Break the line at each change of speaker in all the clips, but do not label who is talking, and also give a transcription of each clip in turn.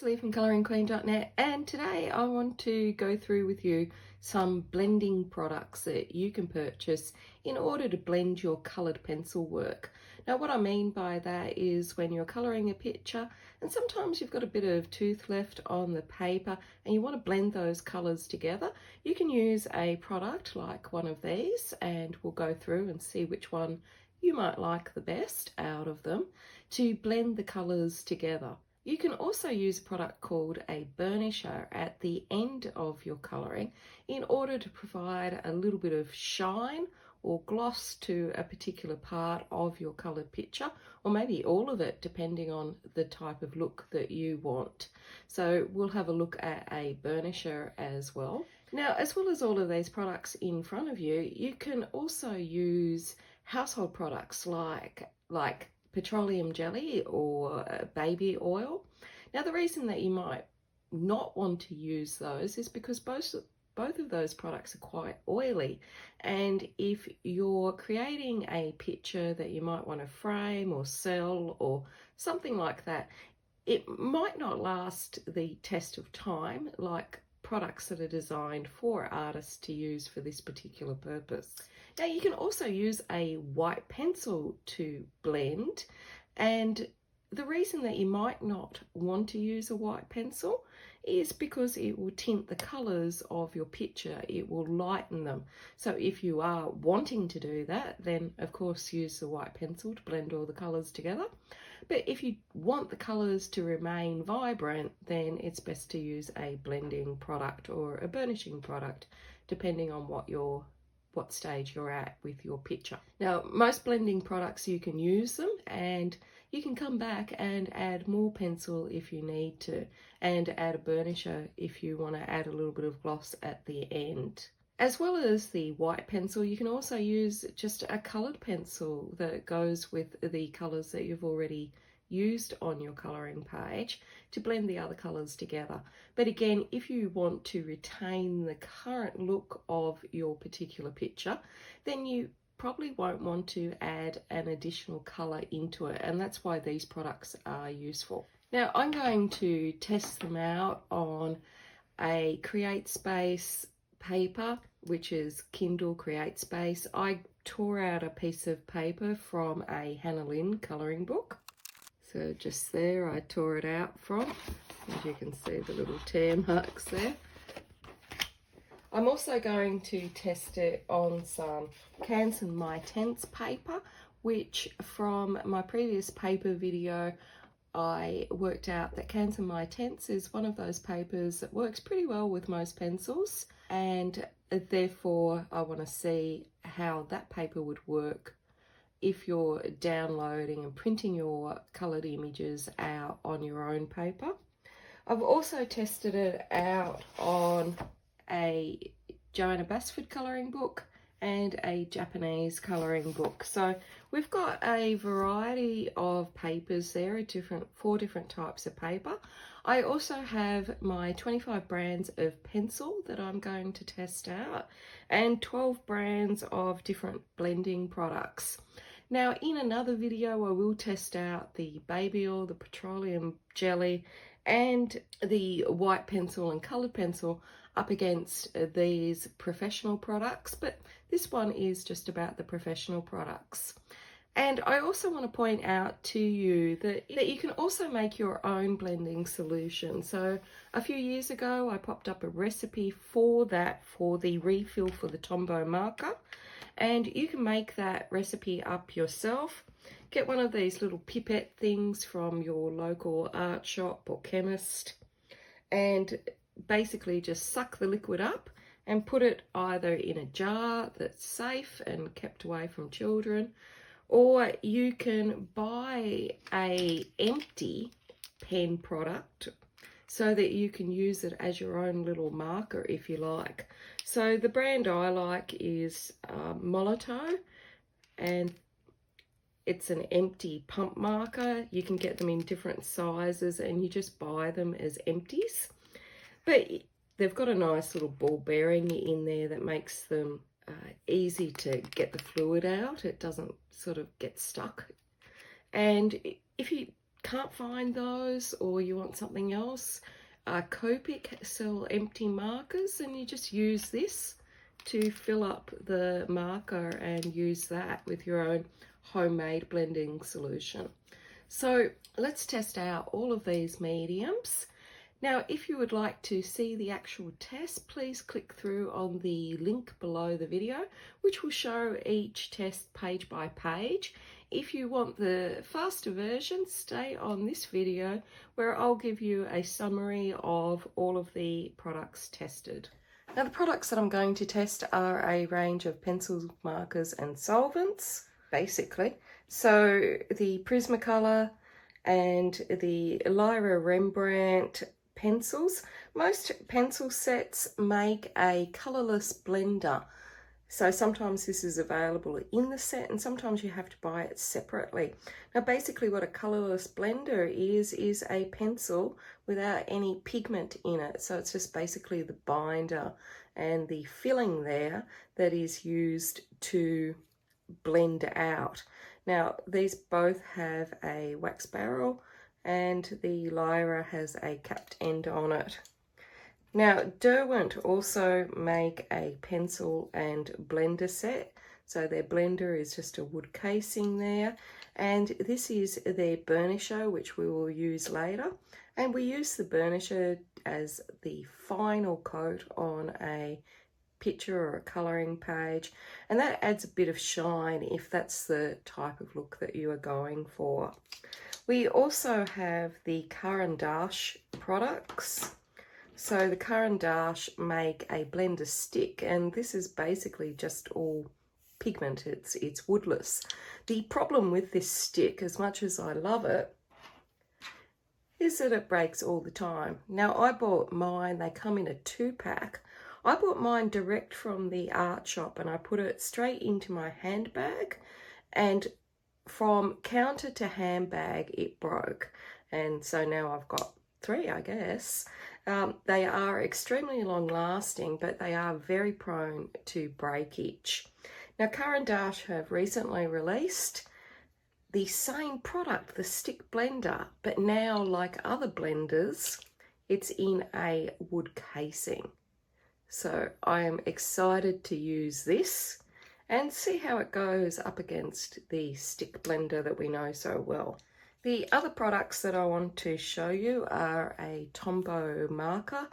It's Lee from coloringqueen.net, and today I want to go through with you some blending products that you can purchase in order to blend your coloured pencil work. Now what I mean by that is when you're colouring a picture and sometimes you've got a bit of tooth left on the paper and you want to blend those colours together, you can use a product like one of these, and we'll go through and see which one you might like the best out of them to blend the colours together. You can also use a product called a burnisher at the end of your colouring in order to provide a little bit of shine or gloss to a particular part of your coloured picture, or maybe all of it depending on the type of look that you want. So we'll have a look at a burnisher as well. Now, as well as all of these products in front of you, you can also use household products like petroleum jelly or baby oil. Now the reason that you might not want to use those is because both of those products are quite oily, and if you're creating a picture that you might want to frame or sell or something like that, it might not last the test of time like products that are designed for artists to use for this particular purpose. Now you can also use a white pencil to blend, and the reason that you might not want to use a white pencil is because it will tint the colours of your picture, it will lighten them. So if you are wanting to do that, then of course use the white pencil to blend all the colours together. But if you want the colours to remain vibrant, then it's best to use a blending product or a burnishing product, depending on what stage you're at with your picture. Now, most blending products you can use them, and you can come back and add more pencil if you need to, and add a burnisher if you want to add a little bit of gloss at the end. As well as the white pencil, you can also use just a coloured pencil that goes with the colours that you've already used on your colouring page to blend the other colours together. But again, if you want to retain the current look of your particular picture, then you probably won't want to add an additional colour into it, and that's why these products are useful. Now I'm going to test them out on a Create Space paper, which is Kindle Create Space. I tore out a piece of paper from a Hannah Lynn colouring book. So just there I tore it out from. As you can see, the little tear marks there. I'm also going to test it on some Canson My Tents paper, which from my previous paper video I worked out that Canson My Tents is one of those papers that works pretty well with most pencils, and therefore I want to see how that paper would work if you're downloading and printing your coloured images out on your own paper. I've also tested it out on a Joanna Basford colouring book and a Japanese colouring book. So we've got a variety of papers there, four different types of paper. I also have my 25 brands of pencil that I'm going to test out, and 12 brands of different blending products. Now in another video I will test out the baby oil, the petroleum jelly, and the white pencil and coloured pencil up against these professional products, but this one is just about the professional products. And I also want to point out to you that you can also make your own blending solution. So a few years ago I popped up a recipe for that for the refill for the Tombow Marker, and you can make that recipe up yourself. Get one of these little pipette things from your local art shop or chemist, and basically just suck the liquid up and put it either in a jar that's safe and kept away from children, or you can buy a empty pen product so that you can use it as your own little marker if you like. So the brand I like is Molotow, and it's an empty pump marker. You can get them in different sizes and you just buy them as empties. But they've got a nice little ball bearing in there that makes them easy to get the fluid out. It doesn't sort of get stuck. And if you can't find those, or you want something else, Copic sell empty markers, and you just use this to fill up the marker and use that with your own homemade blending solution. So let's test out all of these mediums. Now, if you would like to see the actual test, please click through on the link below the video, which will show each test page by page. If you want the faster version, stay on this video where I'll give you a summary of all of the products tested. Now, the products that I'm going to test are a range of pencils, markers and solvents, basically. So the Prismacolor and the Lyra Rembrandt pencils. Most pencil sets make a colourless blender. So sometimes this is available in the set and sometimes you have to buy it separately. Now basically what a colourless blender is a pencil without any pigment in it. So it's just basically the binder and the filling there that is used to blend out. Now these both have a wax barrel and the Lyra has a capped end on it. Now Derwent also make a pencil and blender set. So their blender is just a wood casing there, and this is their burnisher, which we will use later. And we use the burnisher as the final coat on a picture or a colouring page, and that adds a bit of shine if that's the type of look that you are going for. We also have the Caran products. So the Caran make a blender stick, and this is basically just all pigment. It's woodless. The problem with this stick, as much as I love it, is that it breaks all the time. Now I bought mine, they come in a 2-pack. I bought mine direct from the art shop and I put it straight into my handbag, and from counter to handbag it broke, and so now I've got 3, I guess. They are extremely long lasting, but they are very prone to breakage. Now Caran have recently released the same product, the stick blender, but now like other blenders, it's in a wood casing. So I am excited to use this and see how it goes up against the stick blender that we know so well. The other products that I want to show you are a Tombow Marker.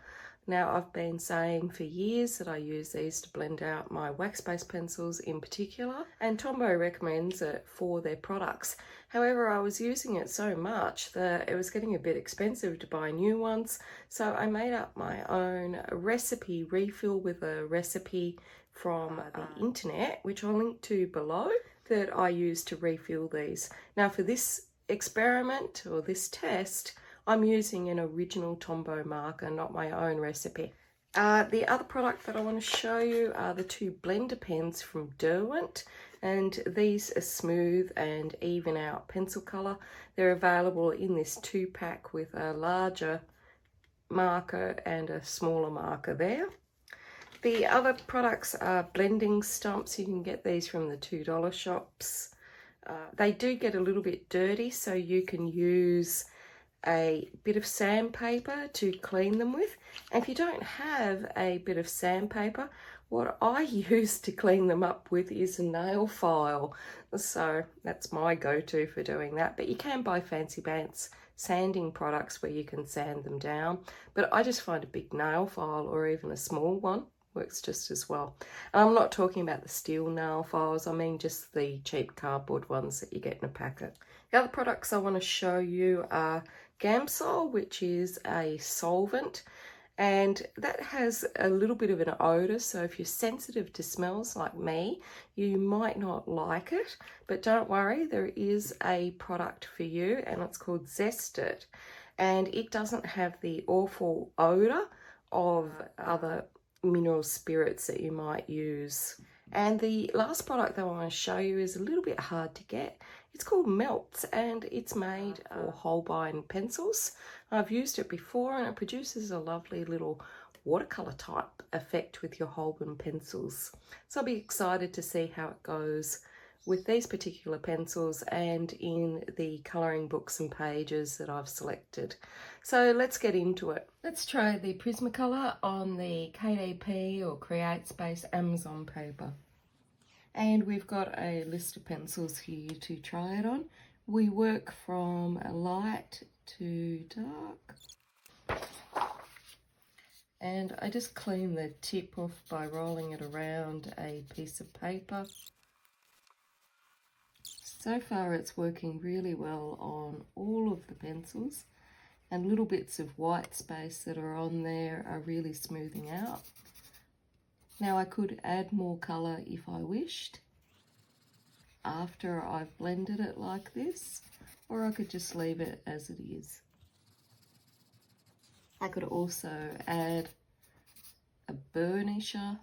Now I've been saying for years that I use these to blend out my wax-based pencils in particular, and Tombow recommends it for their products. However, I was using it so much that it was getting a bit expensive to buy new ones, so I made up my own recipe refill with a recipe from the internet, which I'll link to below, that I use to refill these. Now for this experiment or this test, I'm using an original Tombow marker, not my own recipe. The other product that I want to show you are the 2 blender pens from Derwent, and these are smooth and even out pencil colour. They're available in this 2-pack with a larger marker and a smaller marker there. The other products are blending stumps. You can get these from the $2 shops. They do get a little bit dirty, so you can use a bit of sandpaper to clean them with. And if you don't have a bit of sandpaper, what I use to clean them up with is a nail file. So that's my go-to for doing that. But you can buy fancy pants sanding products where you can sand them down. But I just find a big nail file or even a small one works just as well. And I'm not talking about the steel nail files, I mean just the cheap cardboard ones that you get in a packet. The other products I want to show you are Gamsol, which is a solvent, and that has a little bit of an odour, so if you're sensitive to smells like me, you might not like it, but don't worry, there is a product for you and it's called Zest It, and it doesn't have the awful odour of other mineral spirits that you might use. And the last product that I want to show you is a little bit hard to get. It's called Meltz, and it's made for Holbein pencils. I've used it before and it produces a lovely little watercolour type effect with your Holbein pencils. So I'll be excited to see how it goes with these particular pencils and in the colouring books and pages that I've selected. So let's get into it. Let's try the Prismacolor on the KDP or Create Space Amazon paper. And we've got a list of pencils here to try it on. We work from light to dark. And I just clean the tip off by rolling it around a piece of paper. So far it's working really well on all of the pencils, and little bits of white space that are on there are really smoothing out. Now I could add more colour if I wished after I've blended it like this, or I could just leave it as it is. I could also add a burnisher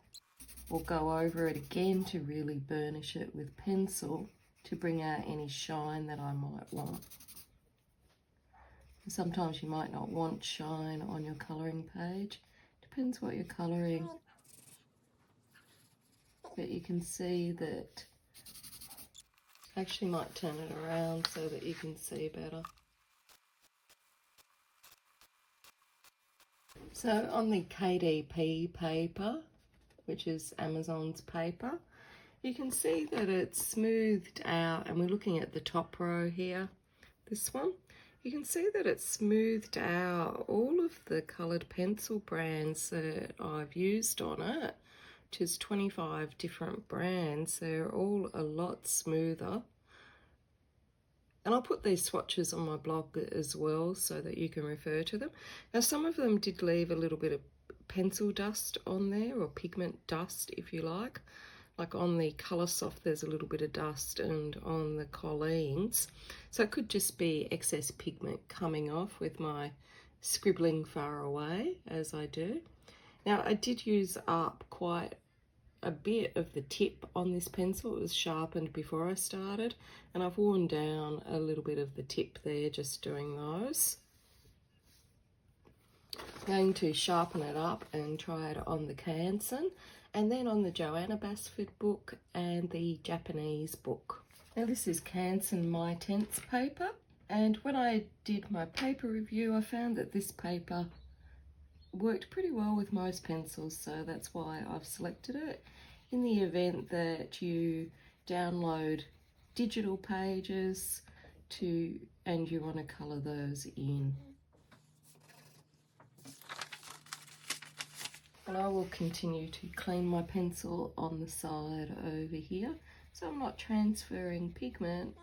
or go over it again to really burnish it with pencil to bring out any shine that I might want. Sometimes you might not want shine on your colouring page. Depends what you're colouring. But you can see that I actually might turn it around so that you can see better. So on the KDP paper, which is Amazon's paper, you can see that it's smoothed out, and we're looking at the top row here, this one. You can see that it's smoothed out all of the coloured pencil brands that I've used on it, which is 25 different brands. They're all a lot smoother. And I'll put these swatches on my blog as well so that you can refer to them. Now some of them did leave a little bit of pencil dust on there, or pigment dust if you like. Like on the Colour Soft there's a little bit of dust, and on the Colleen's. So it could just be excess pigment coming off with my scribbling far away as I do. Now I did use up quite a bit of the tip on this pencil. It was sharpened before I started, and I've worn down a little bit of the tip there just doing those. I'm going to sharpen it up and try it on the Canson, and then on the Joanna Basford book and the Japanese book. Now this is Canson My Tense paper, and when I did my paper review I found that this paper worked pretty well with most pencils, so that's why I've selected it. In the event that you download digital pages and you want to colour those in. And I will continue to clean my pencil on the side over here, so I'm not transferring pigment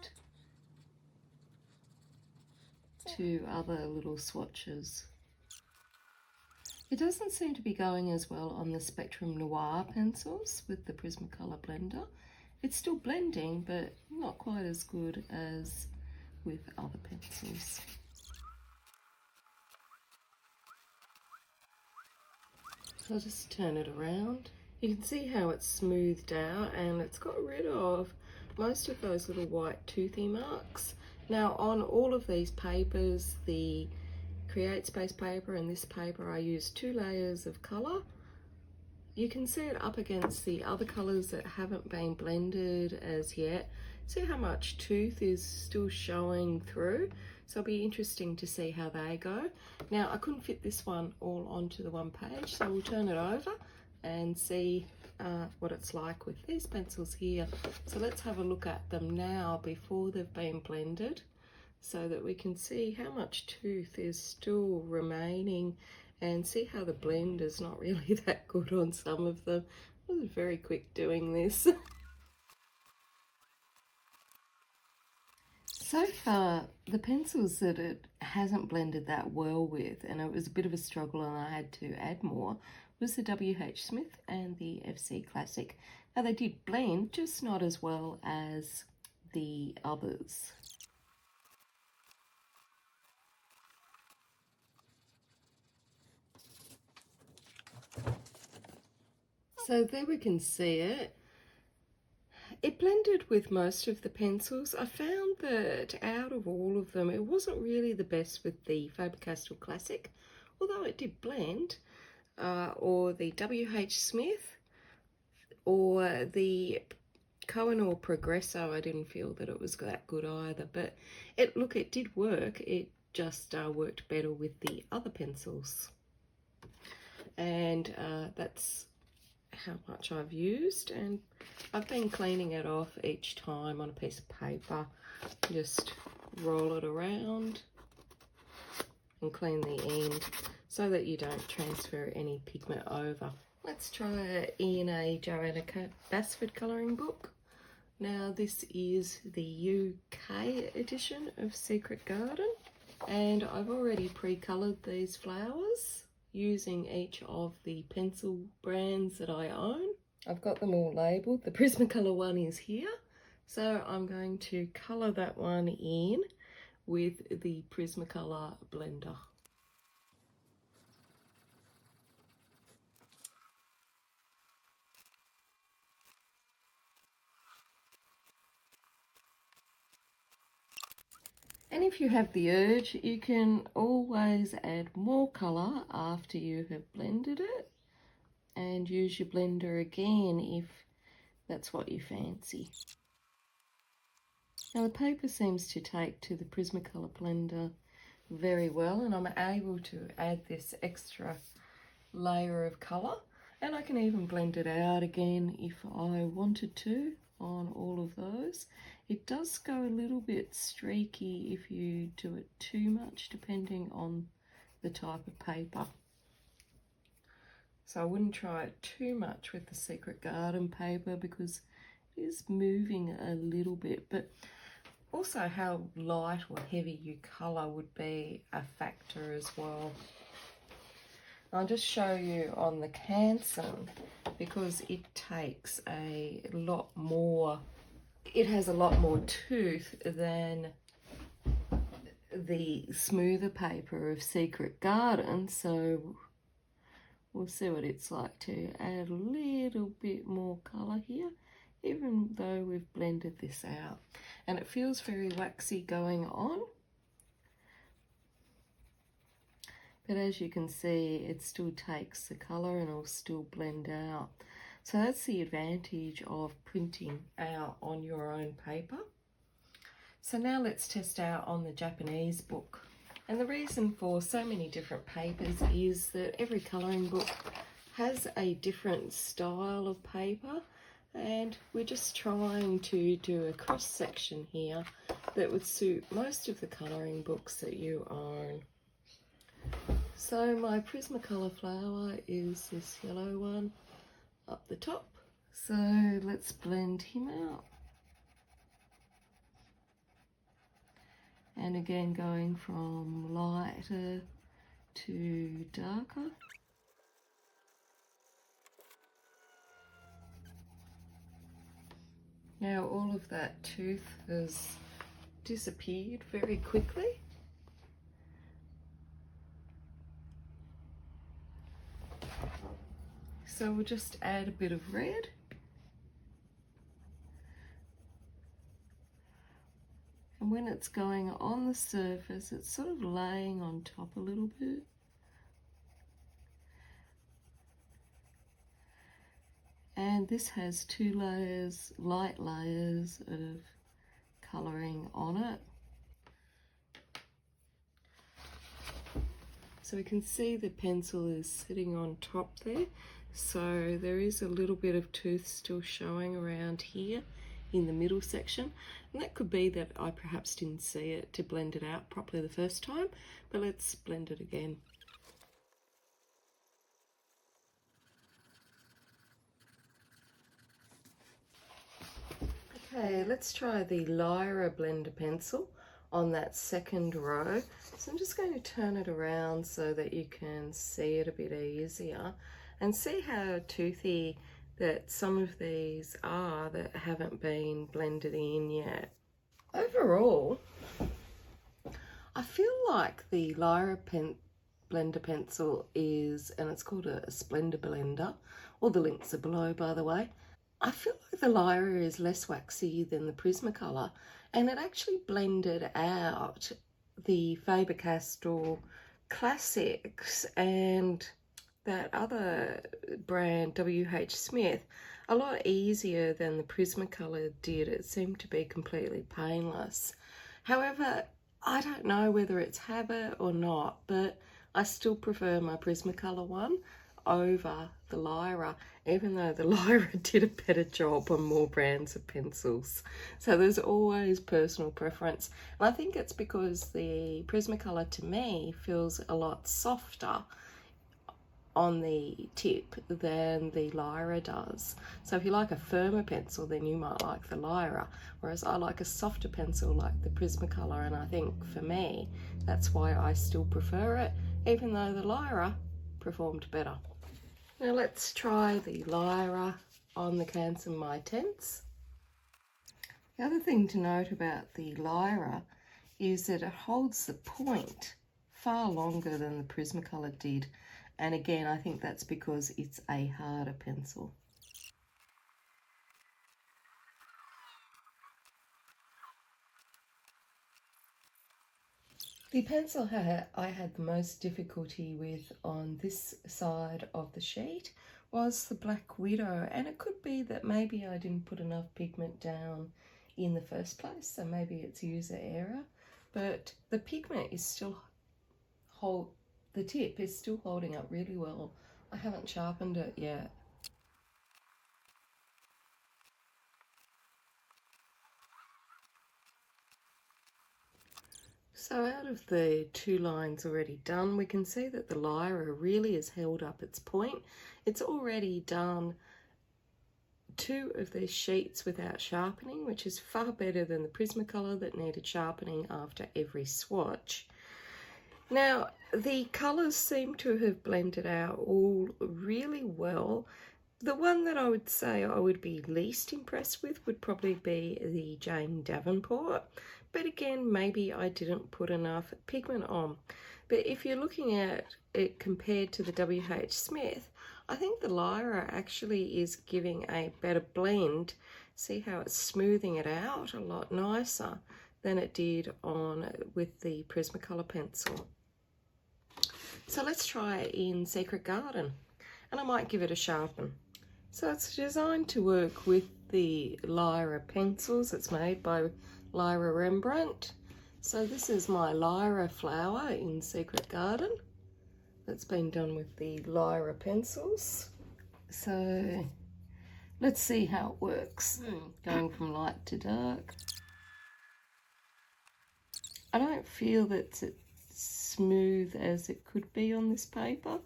to other little swatches. It doesn't seem to be going as well on the Spectrum Noir pencils with the Prismacolor Blender. It's still blending, but not quite as good as with other pencils. So I'll just turn it around. You can see how it's smoothed out, and it's got rid of most of those little white toothy marks. Now on all of these papers, the Create Space paper and this paper, I used 2 layers of colour. You can see it up against the other colours that haven't been blended as yet. See how much tooth is still showing through. So it'll be interesting to see how they go. Now I couldn't fit this one all onto the one page, so we'll turn it over and see what it's like with these pencils here. So let's have a look at them now before they've been blended, so that we can see how much tooth is still remaining, and see how the blend is not really that good on some of them. I was very quick doing this. So far, the pencils that it hasn't blended that well with, and it was a bit of a struggle and I had to add more, was the WH Smith and the FC Classic. Now they did blend, just not as well as the others. So there we can see it. It blended with most of the pencils. I found that out of all of them, it wasn't really the best with the Faber-Castell Classic, although it did blend, or the WH Smith, or the Caran or Progresso, I didn't feel that it was that good either, but it did work. It just worked better with the other pencils. And that's how much I've used, and I've been cleaning it off each time on a piece of paper. Just roll it around and clean the end so that you don't transfer any pigment over. Let's try it in a Joanna Basford colouring book. Now this is the UK edition of Secret Garden, and I've already pre-coloured these flowers using each of the pencil brands that I own. I've got them all labelled. The Prismacolor one is here, so I'm going to colour that one in with the Prismacolor Blender. And if you have the urge, you can always add more colour after you have blended it and use your blender again if that's what you fancy. Now the paper seems to take to the Prismacolor Blender very well, and I'm able to add this extra layer of colour, and I can even blend it out again if I wanted to on all of those. It does go a little bit streaky if you do it too much, depending on the type of paper. So I wouldn't try it too much with the Secret Garden paper because it is moving a little bit, but also how light or heavy you colour would be a factor as well. I'll just show you on the Canson because it takes a lot more, it has a lot more tooth than the smoother paper of Secret Garden, so we'll see what it's like to add a little bit more colour here, even though we've blended this out. And it feels very waxy going on. But as you can see, it still takes the colour and it'll still blend out. So that's the advantage of printing out on your own paper. So now let's test out on the Japanese book. And the reason for so many different papers is that every colouring book has a different style of paper, and we're just trying to do a cross section here that would suit most of the colouring books that you own. So my Prismacolor flower is this yellow one up the top. So let's blend him out. And again, going from lighter to darker. Now all of that tooth has disappeared very quickly. So we'll just add a bit of red. And when it's going on the surface, it's sort of laying on top a little bit. And this has two layers, light layers of colouring on it. So we can see the pencil is sitting on top there. So there is a little bit of tooth still showing around here in the middle section. And that could be that I perhaps didn't see it to blend it out properly the first time, but let's blend it again. Okay, let's try the Lyra Blender pencil on that second row. So I'm just going to turn it around so that you can see it a bit easier and see how toothy that some of these are that haven't been blended in yet. Overall, I feel like the Lyra Blender pencil is, and it's called a Splender blender, all the links are below by the way. I feel like the Lyra is less waxy than the Prismacolor, and it actually blended out the Faber-Castell Classics and that other brand, WH Smith, a lot easier than the Prismacolor did. It seemed to be completely painless. However, I don't know whether it's habit or not, but I still prefer my Prismacolor one over the Lyra, even though the Lyra did a better job on more brands of pencils. So there's always personal preference. And I think it's because the Prismacolor to me feels a lot softer on the tip than the Lyra does. So if you like a firmer pencil, then you might like the Lyra, whereas I like a softer pencil like the Prismacolor, and I think for me that's why I still prefer it, even though the Lyra performed better. Now let's try the Lyra on the cans of my tents. The other thing to note about the Lyra is that it holds the point far longer than the Prismacolor did. And again, I think that's because it's a harder pencil. The pencil I had the most difficulty with on this side of the sheet was the Black Widow, and it could be that maybe I didn't put enough pigment down in the first place, so maybe it's user error, but the pigment is still the tip is still holding up really well. I haven't sharpened it yet. So out of the 2 lines already done, we can see that the Lyra really has held up its point. It's already done 2 of these sheets without sharpening, which is far better than the Prismacolor that needed sharpening after every swatch. Now, the colours seem to have blended out all really well. The one that I would say I would be least impressed with would probably be the Jane Davenport. But again, maybe I didn't put enough pigment on. But if you're looking at it compared to the WH Smith, I think the Lyra actually is giving a better blend. See how it's smoothing it out a lot nicer than it did with the Prismacolor pencil. So let's try it in Secret Garden, and I might give it a sharpen. So it's designed to work with the Lyra pencils. It's made by Lyra Rembrandt. So this is my Lyra flower in Secret Garden that's been done with the Lyra pencils. So let's see how it works, going from light to dark. I don't feel that it's smooth as it could be on this paper.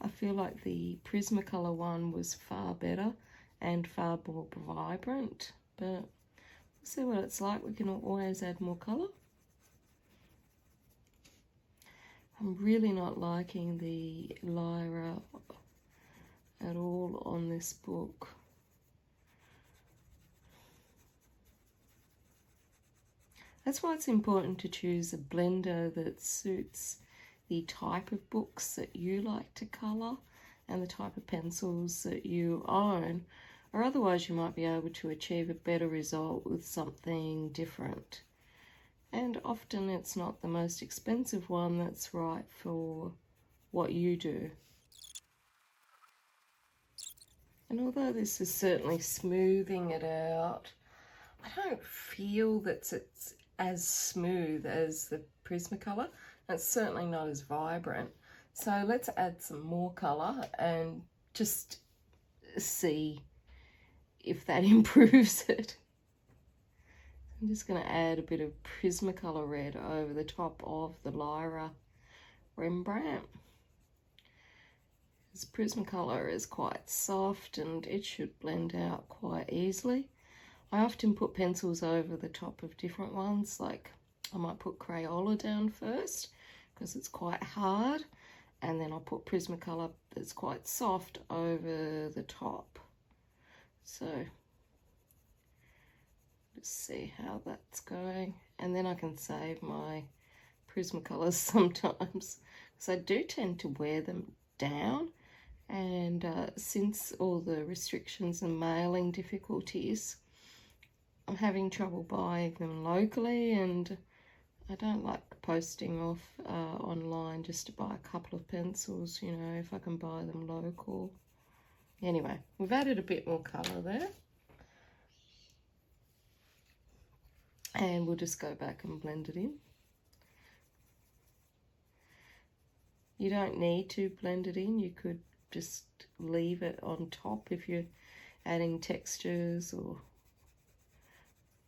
I feel like the Prismacolor one was far better and far more vibrant, but we'll see what it's like. We can always add more colour. I'm really not liking the Lyra at all on this book. That's why it's important to choose a blender that suits the type of books that you like to colour and the type of pencils that you own, or otherwise you might be able to achieve a better result with something different. And often it's not the most expensive one that's right for what you do. And although this is certainly smoothing it out, I don't feel that it's as smooth as the Prismacolor. It's certainly not as vibrant. So let's add some more colour and just see if that improves it. I'm just going to add a bit of Prismacolor red over the top of the Lyra Rembrandt. This Prismacolor is quite soft and it should blend out quite easily. I often put pencils over the top of different ones, like I might put Crayola down first because it's quite hard, and then I'll put Prismacolor that's quite soft over the top. So just see how that's going, and then I can save my Prismacolors sometimes because I do tend to wear them down, and since all the restrictions and mailing difficulties, I'm having trouble buying them locally, and I don't like posting off online just to buy a couple of pencils, you know, if I can buy them local. Anyway, we've added a bit more colour there. And we'll just go back and blend it in. You don't need to blend it in, you could just leave it on top if you're adding textures or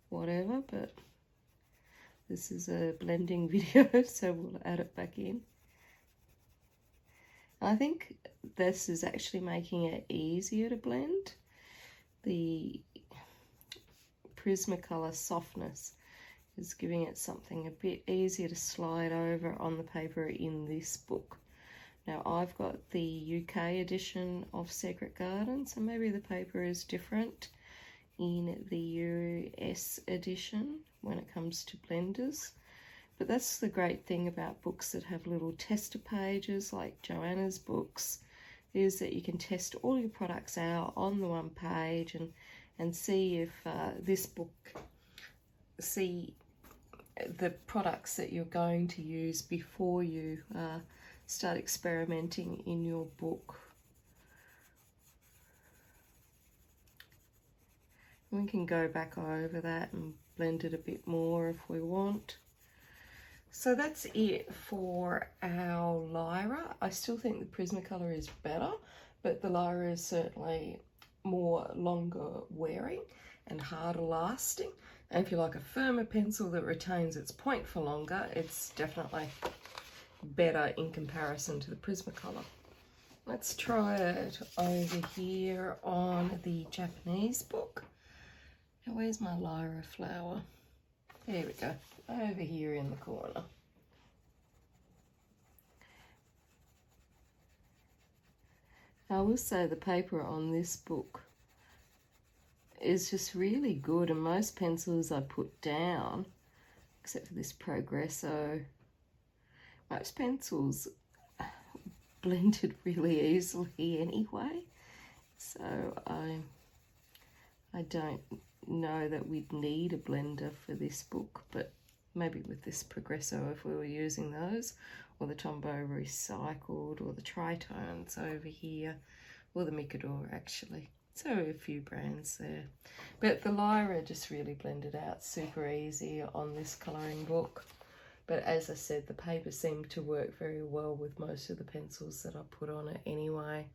whatever, but this is a blending video, so we'll add it back in. I think this is actually making it easier to blend. The Prismacolor softness is giving it something a bit easier to slide over on the paper in this book. Now I've got the UK edition of Secret Garden, so maybe the paper is different in the US edition when it comes to blenders. But that's the great thing about books that have little tester pages like Joanna's books, is that you can test all your products out on the one page and see if this book, see the products that you're going to use before you start experimenting in your book. We can go back over that and blend it a bit more if we want. So that's it for our Lyra. I still think the Prismacolor is better, but the Lyra is certainly more longer wearing and harder lasting. And if you like a firmer pencil that retains its point for longer, it's definitely better in comparison to the Prismacolor. Let's try it over here on the Japanese book. Now, where's my Lyra flower? There we go, over here in the corner. I will say the paper on this book is just really good, and most pencils I put down, except for this Progresso, most pencils blended really easily anyway, so I don't know that we'd need a blender for this book, but maybe with this Progresso if we were using those, or the Tombow Recycled, or the Tritones over here, or the Mikador actually. So a few brands there. But the Lyra just really blended out super easy on this colouring book. But as I said, the paper seemed to work very well with most of the pencils that I put on it anyway.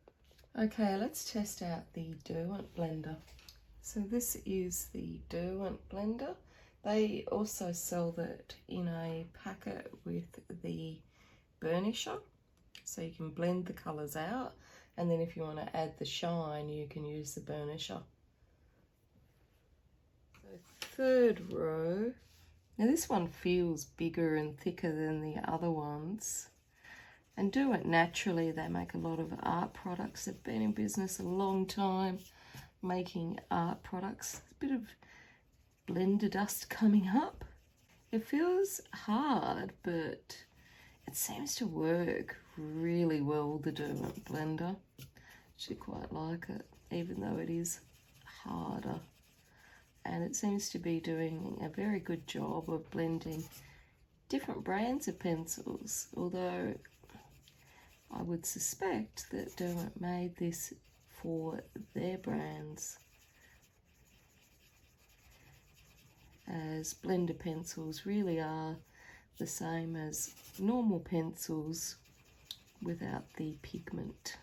Okay, let's test out the Derwent Blender. So this is the Derwent Blender. They also sell that in a packet with the burnisher, so you can blend the colours out, and then if you want to add the shine you can use the burnisher. So third row. Now this one feels bigger and thicker than the other ones, and Derwent naturally, they make a lot of art products. They've been in business a long time making art products. A bit of blender dust coming up. It feels hard, but it seems to work really well, the Derwent Blender. Actually quite like it, even though it is harder. And it seems to be doing a very good job of blending different brands of pencils, although I would suspect that Derwent made this for their brands, as blender pencils really are the same as normal pencils without the pigment.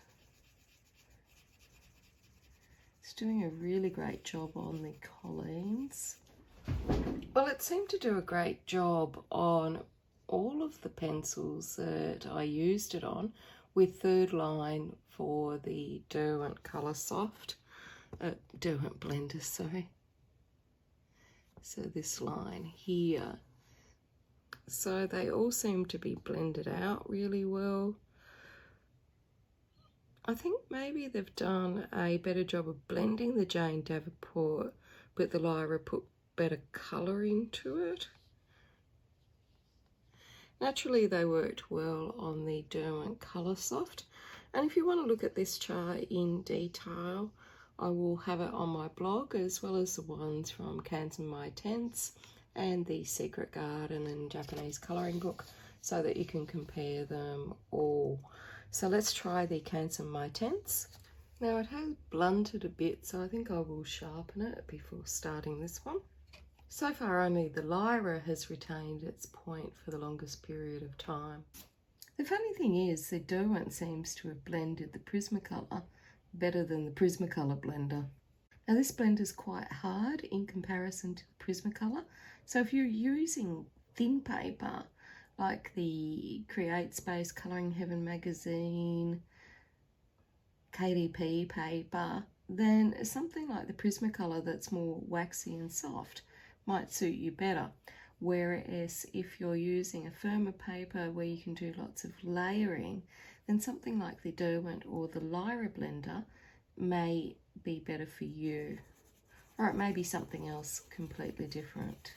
It's doing a really great job on the Colleen's. Well, it seemed to do a great job on all of the pencils that I used it on, with third line for the Derwent Colour Soft, Derwent Blender, sorry. So this line here. So they all seem to be blended out really well. I think maybe they've done a better job of blending the Jane Davenport, but the Lyra put better colour into it. Naturally they worked well on the Derwent Colour Soft, and if you want to look at this chart in detail, I will have it on my blog, as well as the ones from Cans and My Tents and the Secret Garden and Japanese colouring book so that you can compare them all. So let's try the Canson My Tense. Now it has blunted a bit, so I think I will sharpen it before starting this one. So far only the Lyra has retained its point for the longest period of time. The funny thing is the Derwent seems to have blended the Prismacolor better than the Prismacolor Blender. Now this blender is quite hard in comparison to the Prismacolor, so if you're using thin paper like the Create Space Colouring Heaven magazine, KDP paper, then something like the Prismacolor that's more waxy and soft might suit you better. Whereas if you're using a firmer paper where you can do lots of layering, then something like the Derwent or the Lyra blender may be better for you. Or it may be something else completely different.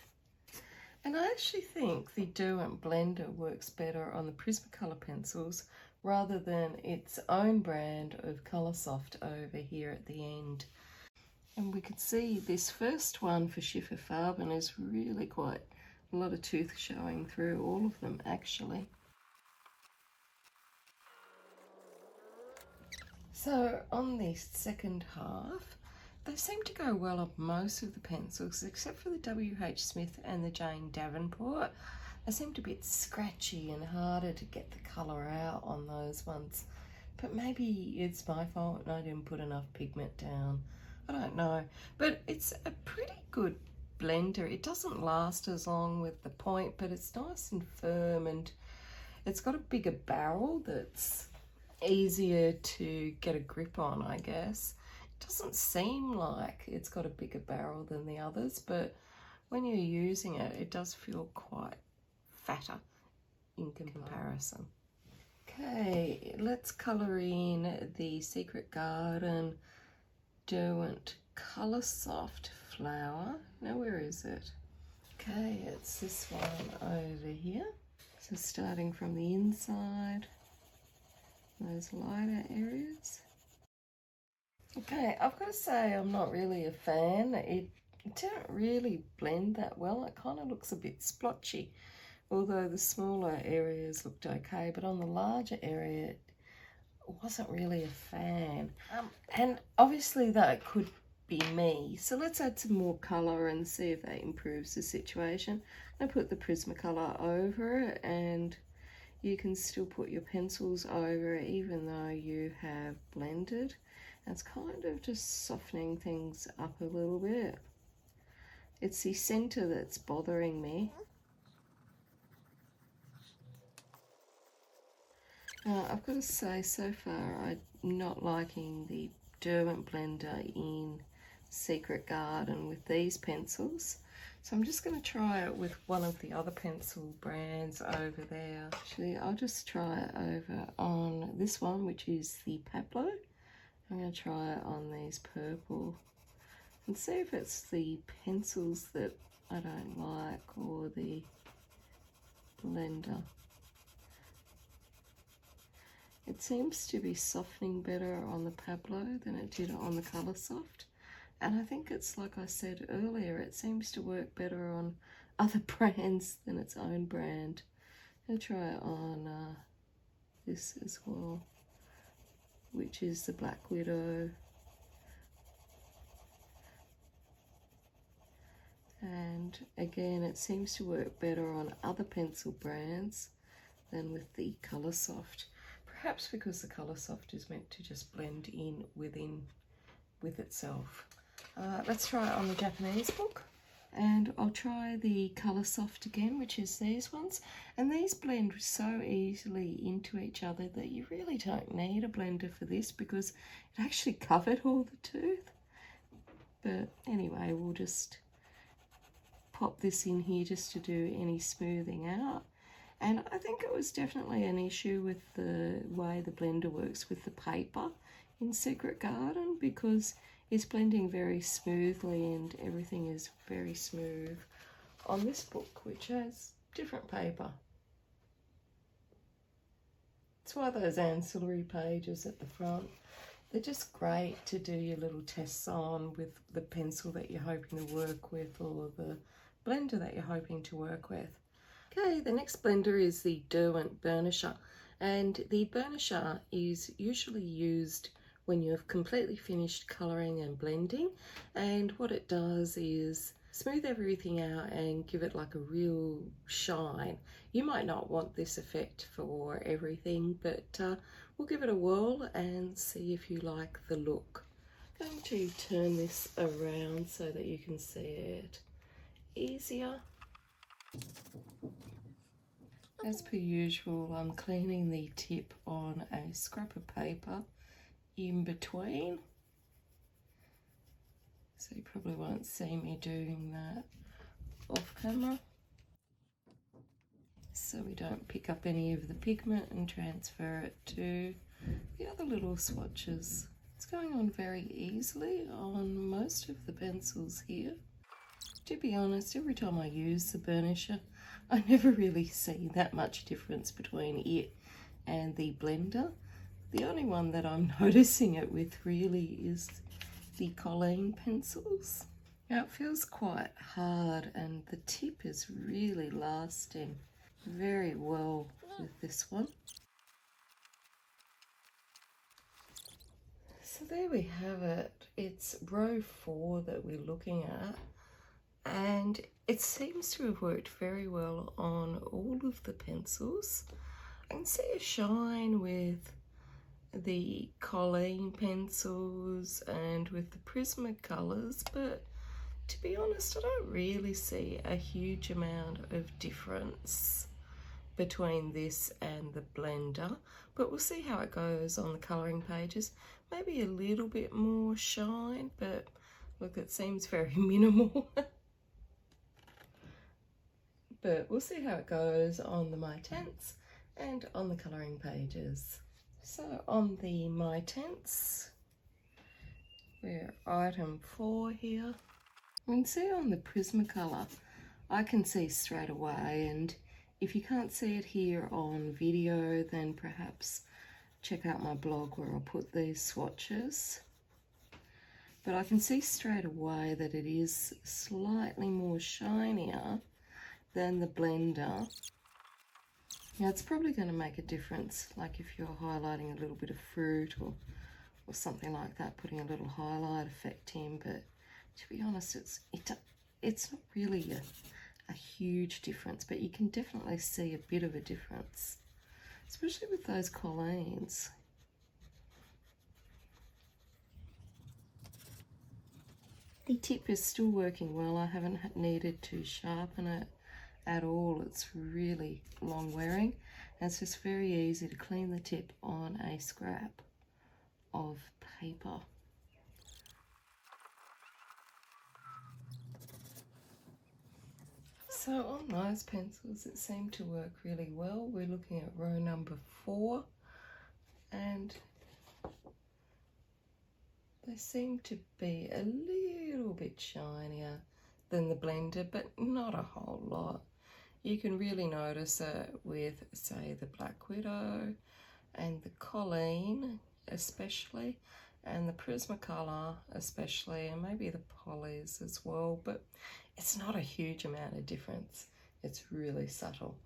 And I actually think the Derwent Blender works better on the Prismacolor pencils rather than its own brand of Coloursoft over here at the end. And we can see this first one for Schifferfarben is really quite a lot of tooth showing through all of them actually. So on the second half, they seem to go well on most of the pencils except for the W.H. Smith and the Jane Davenport. They seemed a bit scratchy and harder to get the colour out on those ones. But maybe it's my fault and I didn't put enough pigment down. I don't know. But it's a pretty good blender. It doesn't last as long with the point, but it's nice and firm, and it's got a bigger barrel that's easier to get a grip on, I guess. It doesn't seem like it's got a bigger barrel than the others, but when you're using it, it does feel quite fatter in comparison. Okay, let's colour in the Secret Garden Derwent Coloursoft flower. Now where is it? Okay, it's this one over here. So starting from the inside, those lighter areas. Okay, I've got to say I'm not really a fan. It didn't really blend that well. It kind of looks a bit splotchy, although the smaller areas looked okay, but on the larger area it wasn't really a fan. And obviously that could be me. So let's add some more colour and see if that improves the situation. I put the Prismacolor over it, and you can still put your pencils over it even though you have blended. It's kind of just softening things up a little bit. It's the centre that's bothering me. I've got to say, so far I'm not liking the Derwent Blender in Secret Garden with these pencils. So I'm just going to try it with one of the other pencil brands over there. Actually, I'll just try it over on this one, which is the Pablo. I'm going to try it on these purple and see if it's the pencils that I don't like or the blender. It seems to be softening better on the Pablo than it did on the Coloursoft. And I think it's like I said earlier, it seems to work better on other brands than its own brand. I'll try it on this as well, which is the Black Widow. And again, it seems to work better on other pencil brands than with the Coloursoft. Perhaps because the Coloursoft is meant to just blend in with itself. Let's try it on the Japanese book. And I'll try the Coloursoft again, which is these ones. And these blend so easily into each other that you really don't need a blender for this because it actually covered all the tooth. But anyway, we'll just pop this in here just to do any smoothing out. And I think it was definitely an issue with the way the blender works with the paper in Secret Garden, because it's blending very smoothly and everything is very smooth on this book, which has different paper. That's why those ancillary pages at the front, they're just great to do your little tests on with the pencil that you're hoping to work with, or the blender that you're hoping to work with. Okay, the next blender is the Derwent Burnisher, and the burnisher is usually used when you've completely finished colouring and blending, and what it does is smooth everything out and give it like a real shine. You might not want this effect for everything, but we'll give it a whirl and see if you like the look. I'm going to turn this around so that you can see it easier. As per usual, I'm cleaning the tip on a scrap of paper in between. So you probably won't see me doing that off camera. So we don't pick up any of the pigment and transfer it to the other little swatches. It's going on very easily on most of the pencils here. To be honest, every time I use the burnisher, I never really see that much difference between it and the blender. The only one that I'm noticing it with really is the Holbein pencils. Now it feels quite hard and the tip is really lasting very well with this one. So there we have it. It's row 4 that we're looking at, and it seems to have worked very well on all of the pencils. I can see a shine with the Holbein pencils and with the Prismacolors, but to be honest, I don't really see a huge amount of difference between this and the blender, but we'll see how it goes on the colouring pages. Maybe a little bit more shine, but look, it seems very minimal. But we'll see how it goes on the My Tints and on the colouring pages. So on the My Tints, we're item 4 here. You can see on the Prismacolor, I can see straight away, and if you can't see it here on video, then perhaps check out my blog where I'll put these swatches. But I can see straight away that it is slightly more shinier than the blender. Now it's probably going to make a difference, like if you're highlighting a little bit of fruit or something like that, putting a little highlight effect in, but to be honest, it's not really a huge difference, but you can definitely see a bit of a difference, especially with those Holbeins. The tip is still working well. I haven't needed to sharpen it at all. It's really long wearing, and it's just very easy to clean the tip on a scrap of paper. So on those pencils, it seemed to work really well. We're looking at row number 4, and they seem to be a little bit shinier than the blender, but not a whole lot. You can really notice it with, say, the Black Widow and the Holbein especially, and the Prismacolor especially, and maybe the Polys as well, but it's not a huge amount of difference. It's really subtle.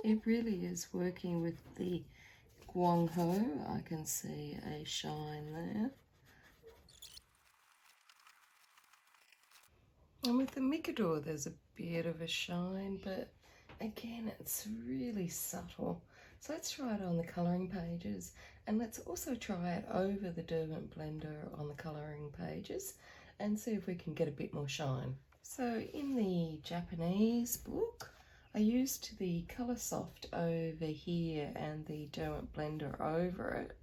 It really is working with the Guang Ho. I can see a shine there. And with the Mikador, there's a bit of a shine, but again, it's really subtle. So let's try it on the colouring pages, and let's also try it over the Derwent Blender on the colouring pages and see if we can get a bit more shine. So in the Japanese book, I used the Colour Soft over here and the Derwent Blender over it.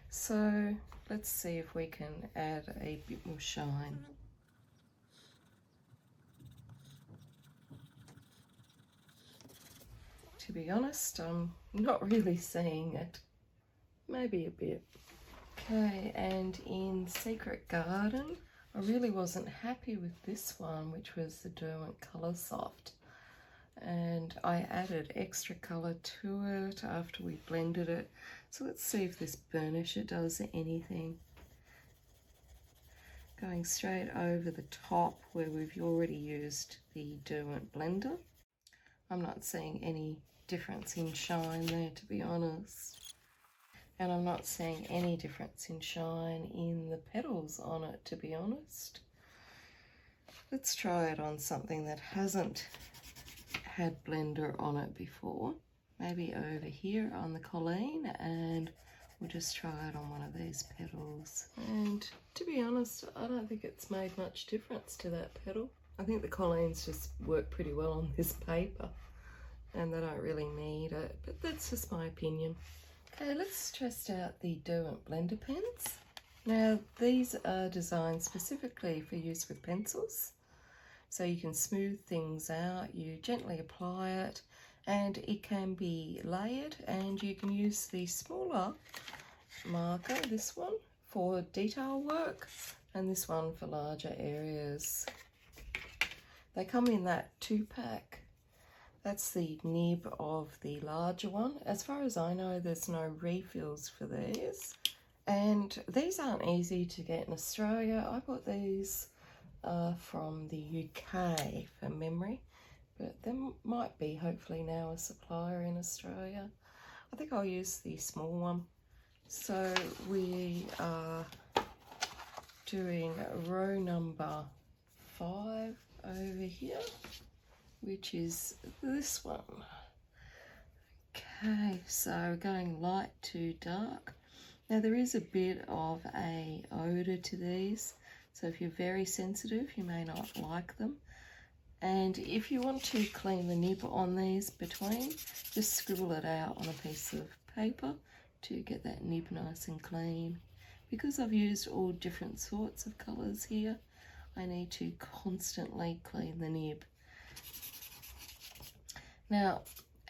So let's see if we can add a bit more shine. To be honest, I'm not really seeing it. Maybe a bit. Okay, and in Secret Garden, I really wasn't happy with this one, which was the Derwent Colour Soft. and I added extra colour to it after we blended it. So let's see if this burnisher does anything. Going straight over the top where we've already used the Derwent Blender. I'm not seeing any difference in shine there, to be honest. And I'm not seeing any difference in shine in the petals on it, to be honest. Let's try it on something that hasn't had Blender on it before. Maybe over here on the colleen, and we'll just try it on one of these petals. And to be honest, I don't think it's made much difference to that petal. I think the colleens just work pretty well on this paper and they don't really need it, but that's just my opinion. Okay, let's test out the Derwent Blender pens. Now these are designed specifically for use with pencils, so you can smooth things out, you gently apply it, and it can be layered, and you can use the smaller marker, this one, for detail work, and this one for larger areas. They come in that 2-pack. That's the nib of the larger one. As far as I know, there's no refills for these. And these aren't easy to get in Australia. I bought these from the UK from memory, but there might be hopefully now a supplier in Australia. I think I'll use the small one. So we are doing row number 5 over here, which is this one. Okay, so we're going light to dark. Now there is a bit of a odour to these, so if you're very sensitive you may not like them. And if you want to clean the nib on these between, just scribble it out on a piece of paper to get that nib nice and clean. Because I've used all different sorts of colours here, I need to constantly clean the nib. Now,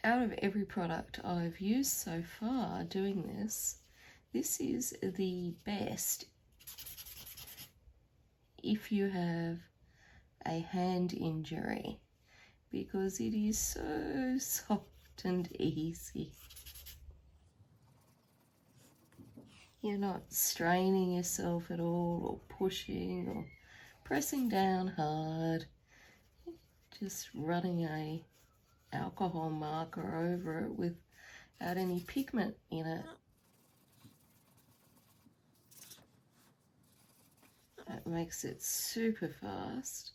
out of every product I've used so far doing this, this is the best if you have a hand injury, because it is so soft and easy. You're not straining yourself at all, or pushing, or pressing down hard. Just running a alcohol marker over it without any pigment in it. That makes it super fast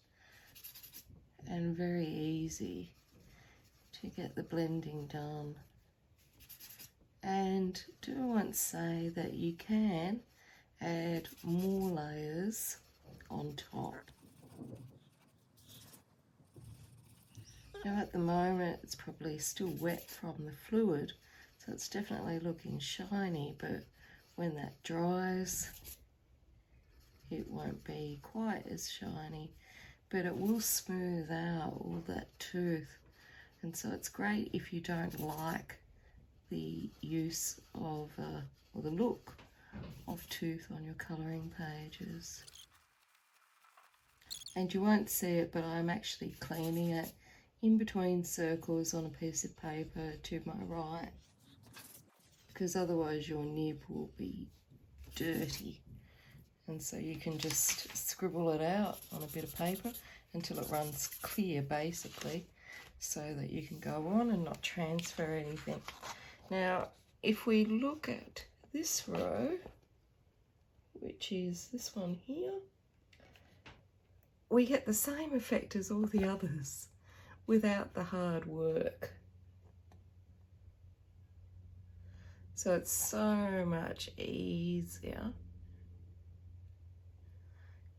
and very easy to get the blending done. And do once say that you can add more layers on top. Now at the moment it's probably still wet from the fluid, so it's definitely looking shiny, but when that dries it won't be quite as shiny, but it will smooth out all that tooth. And so it's great if you don't like the use of or the look of tooth on your colouring pages. And you won't see it, but I'm actually cleaning it in between circles on a piece of paper to my right, because otherwise your nib will be dirty. And so you can just scribble it out on a bit of paper until it runs clear, basically, so that you can go on and not transfer anything. Now, if we look at this row, which is this one here, we get the same effect as all the others without the hard work. So it's so much easier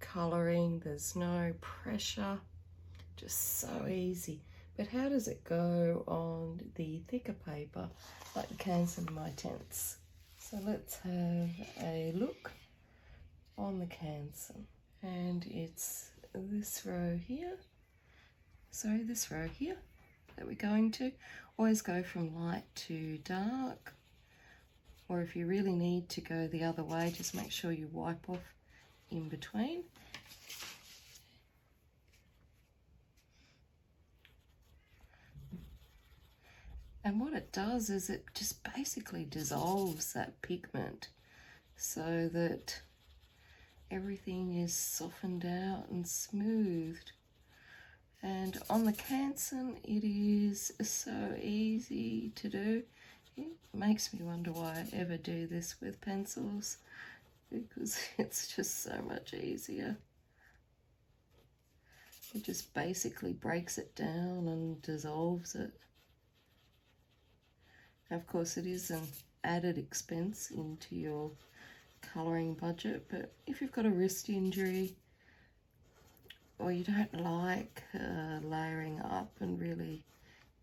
colouring, there's no pressure, just so easy. But how does it go on the thicker paper, like the cans of my tents? So let's have a look on the Canson. And it's this row here, sorry, this row here that we're going to. Always go from light to dark, or if you really need to go the other way, just make sure you wipe off in between. And what it does is it just basically dissolves that pigment so that everything is softened out and smoothed. And on the Canson, it is so easy to do. It makes me wonder why I ever do this with pencils, because it's just so much easier. It just basically breaks it down and dissolves it. Of course, it is an added expense into your colouring budget, but if you've got a wrist injury or you don't like layering up and really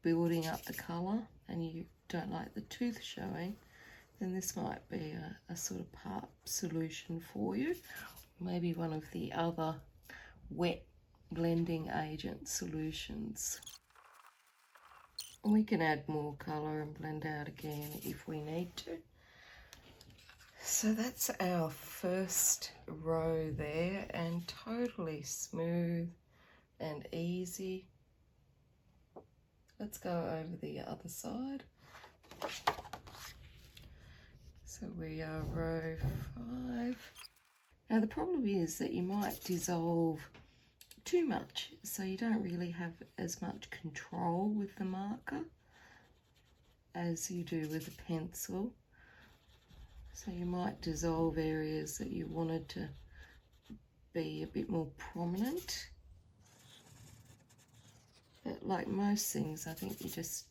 building up the colour and you don't like the tooth showing, then this might be a sort of part solution for you. Maybe one of the other wet blending agent solutions. We can add more colour and blend out again if we need to. So that's our first row there, and totally smooth and easy. Let's go over the other side. So we are row 5. Now the problem is that you might dissolve too much, so you don't really have as much control with the marker as you do with a pencil. So you might dissolve areas that you wanted to be a bit more prominent. But like most things, I think you just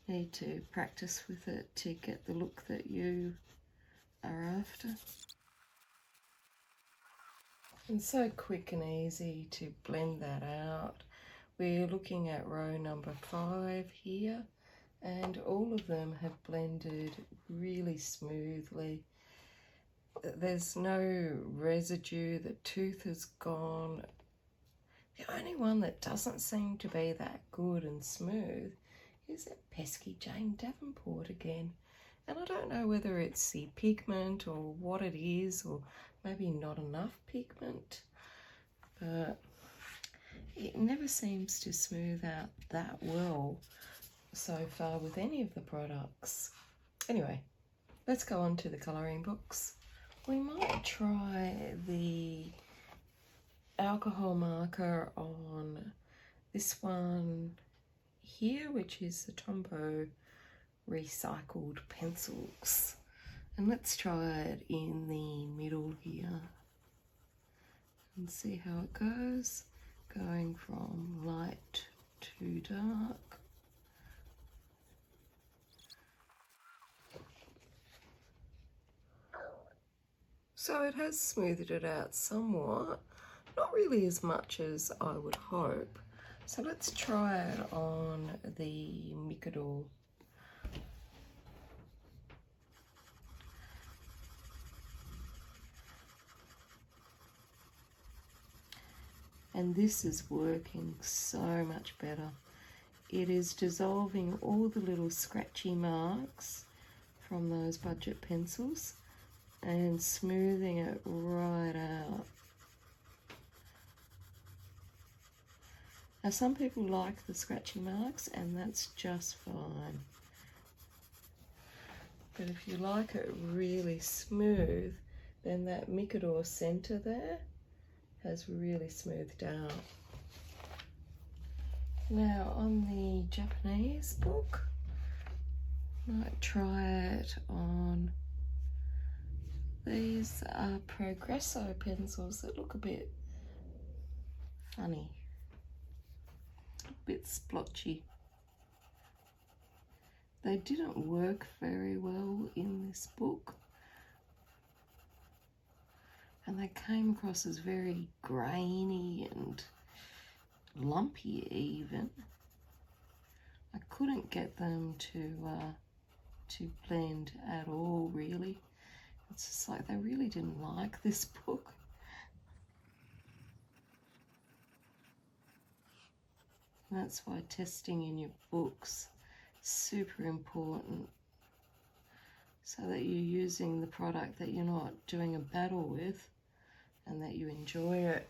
need to practice with it to get the look that you are after. And so quick and easy to blend that out. We're looking at row number 5 here, and all of them have blended really smoothly. There's no residue, the tooth is gone. The only one that doesn't seem to be that good and smooth is that pesky Jane Davenport again. And I don't know whether it's the pigment or what it is, or maybe not enough pigment, but it never seems to smooth out that well so far with any of the products. Anyway, let's go on to the colouring books. We might try the alcohol marker on this one here, which is the Tombow recycled pencils. And let's try it in the middle here and see how it goes, going from light to dark. So it has smoothed it out somewhat, not really as much as I would hope. So let's try it on the Mikador. And this is working so much better. It is dissolving all the little scratchy marks from those budget pencils and smoothing it right out. Now some people like the scratchy marks, and that's just fine. But if you like it really smooth, then that Mikador center there has really smoothed out. Now on the Japanese book, I might try it on these Progresso pencils that look a bit funny, a bit splotchy. They didn't work very well in this book, and they came across as very grainy and lumpy even. I couldn't get them to blend at all, really. It's just like they really didn't like this book. And that's why testing in your books is super important, so that you're using the product that you're not doing a battle with and that you enjoy it.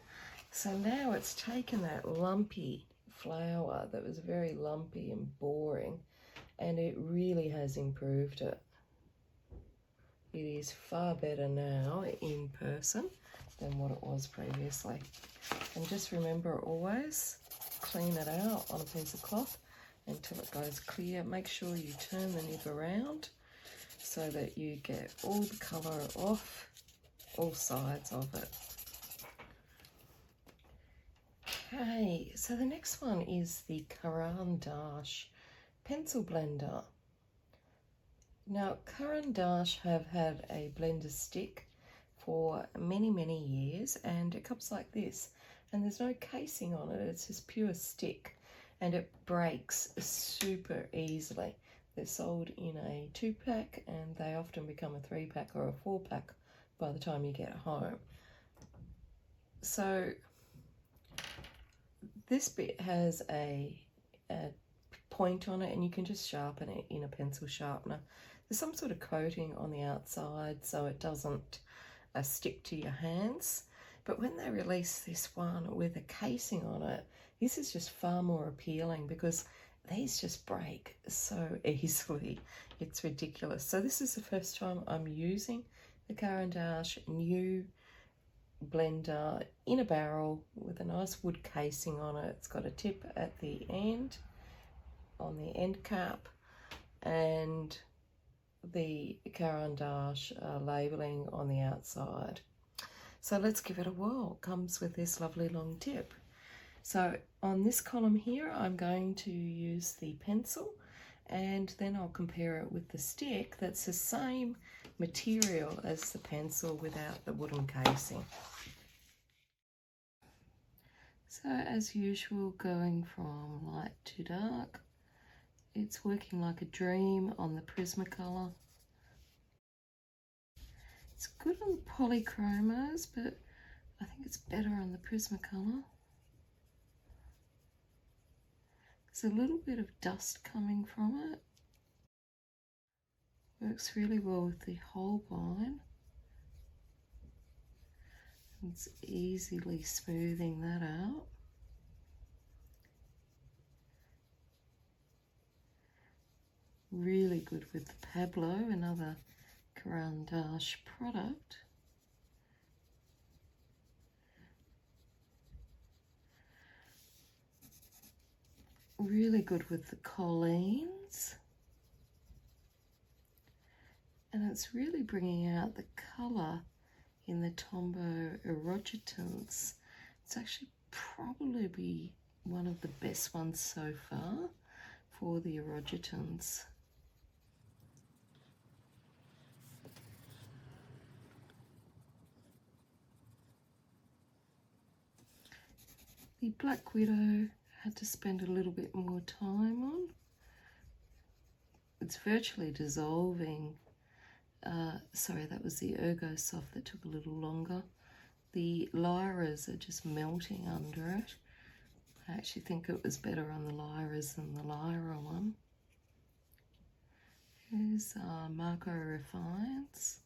So now it's taken that lumpy flower that was very lumpy and boring, and it really has improved it. It is far better now in person than what it was previously. And just remember, always clean it out on a piece of cloth until it goes clear. Make sure you turn the nib around so that you get all the colour off all sides of it. Okay, so the next one is the Caran pencil blender. Now, Caran have had a blender stick for many, many years, and it comes like this, and there's no casing on it, it's just pure stick, and it breaks super easily. They're sold in a 2-pack, and they often become a 3-pack or a 4-pack by the time you get home. So this bit has a point on it, and you can just sharpen it in a pencil sharpener. There's some sort of coating on the outside so it doesn't stick to your hands. But when they release this one with a casing on it, this is just far more appealing because these just break so easily. It's ridiculous. So this is the first time I'm using the Caran new blender in a barrel with a nice wood casing on it. It's got a tip at the end, on the end cap, and the Caran labelling on the outside. So let's give it a whirl. It comes with this lovely long tip. So on this column here, I'm going to use the pencil, and then I'll compare it with the stick that's the same material as the pencil without the wooden casing. So as usual, going from light to dark, it's working like a dream on the Prismacolor. It's good on the polychromos, but I think it's better on the Prismacolor. There's a little bit of dust coming from it. Works really well with the Holbein. It's easily smoothing that out. Really good with the Pablo, another Caran product. Really good with the Colleens. And it's really bringing out the colour in the Tombow Tints. It's actually probably one of the best ones so far for the Tints. The Black Widow had to spend a little bit more time on. It's virtually dissolving. Sorry, that was the Ergo Soft that took a little longer. The Lyras are just melting under it. I actually think it was better on the Lyras than the Lyra one. Here's Marco Refines.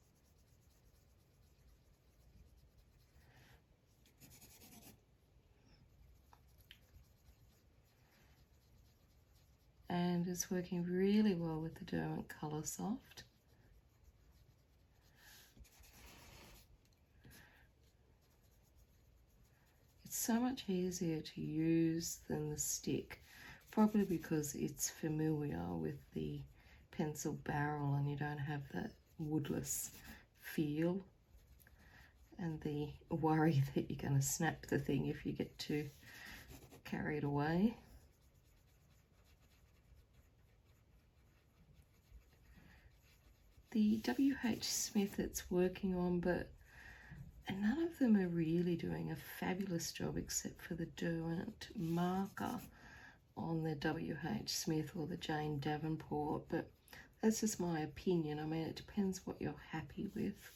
And it's working really well with the Derwent Colour Soft. It's so much easier to use than the stick, probably because it's familiar with the pencil barrel and you don't have that woodless feel and the worry that you're going to snap the thing if you get too carried away. The WH Smith it's working on, but none of them are really doing a fabulous job except for the Derwent Marker on the WH Smith or the Jane Davenport, but that's just my opinion. I mean, it depends what you're happy with.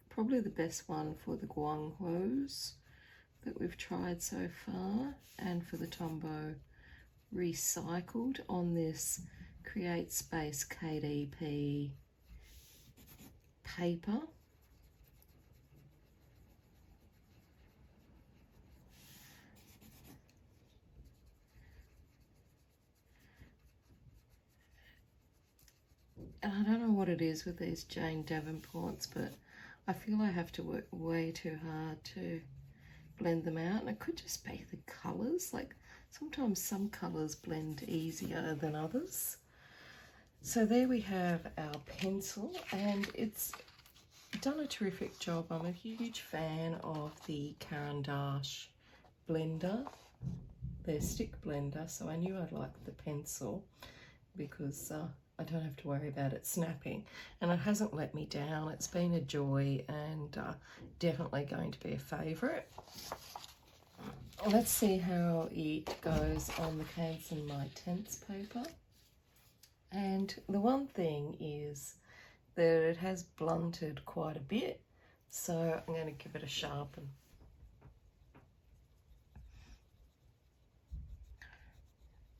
Probably the best one for the Guanghos that we've tried so far, and for the Tombow Recycled on this Create Space KDP paper. And I don't know what it is with these Jane Davenports, but I feel I have to work way too hard to blend them out. And it could just be the colours. Like sometimes some colours blend easier than others. So there we have our pencil, and it's done a terrific job. I'm a huge fan of the Caran blender, their stick blender, so I knew I'd like the pencil because I don't have to worry about it snapping, and it hasn't let me down. It's been a joy and definitely going to be a favourite. Let's see how it goes on the Canson My Tense paper. And the one thing is that it has blunted quite a bit, so I'm going to give it a sharpen.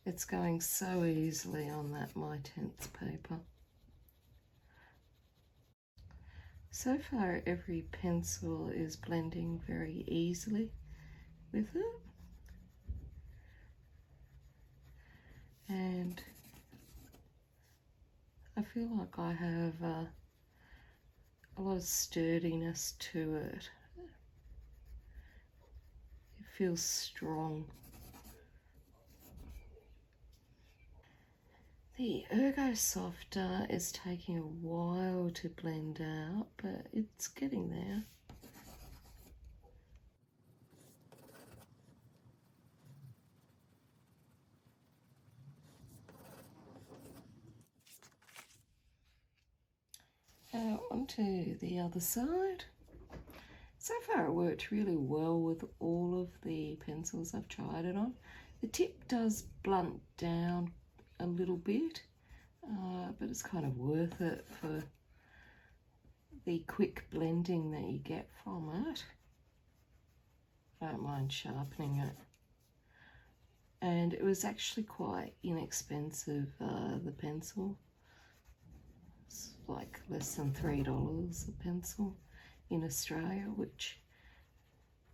It's going so easily on that My Tense paper. So far every pencil is blending very easily with it. And I feel like I have a lot of sturdiness to it. It feels strong. The Ergo Softer is taking a while to blend out, but it's getting there. Now onto the other side. So far it worked really well with all of the pencils I've tried it on. The tip does blunt down a little bit, but it's kind of worth it for the quick blending that you get from it. I don't mind sharpening it. And it was actually quite inexpensive, the pencil. It's like less than $3 a pencil in Australia, which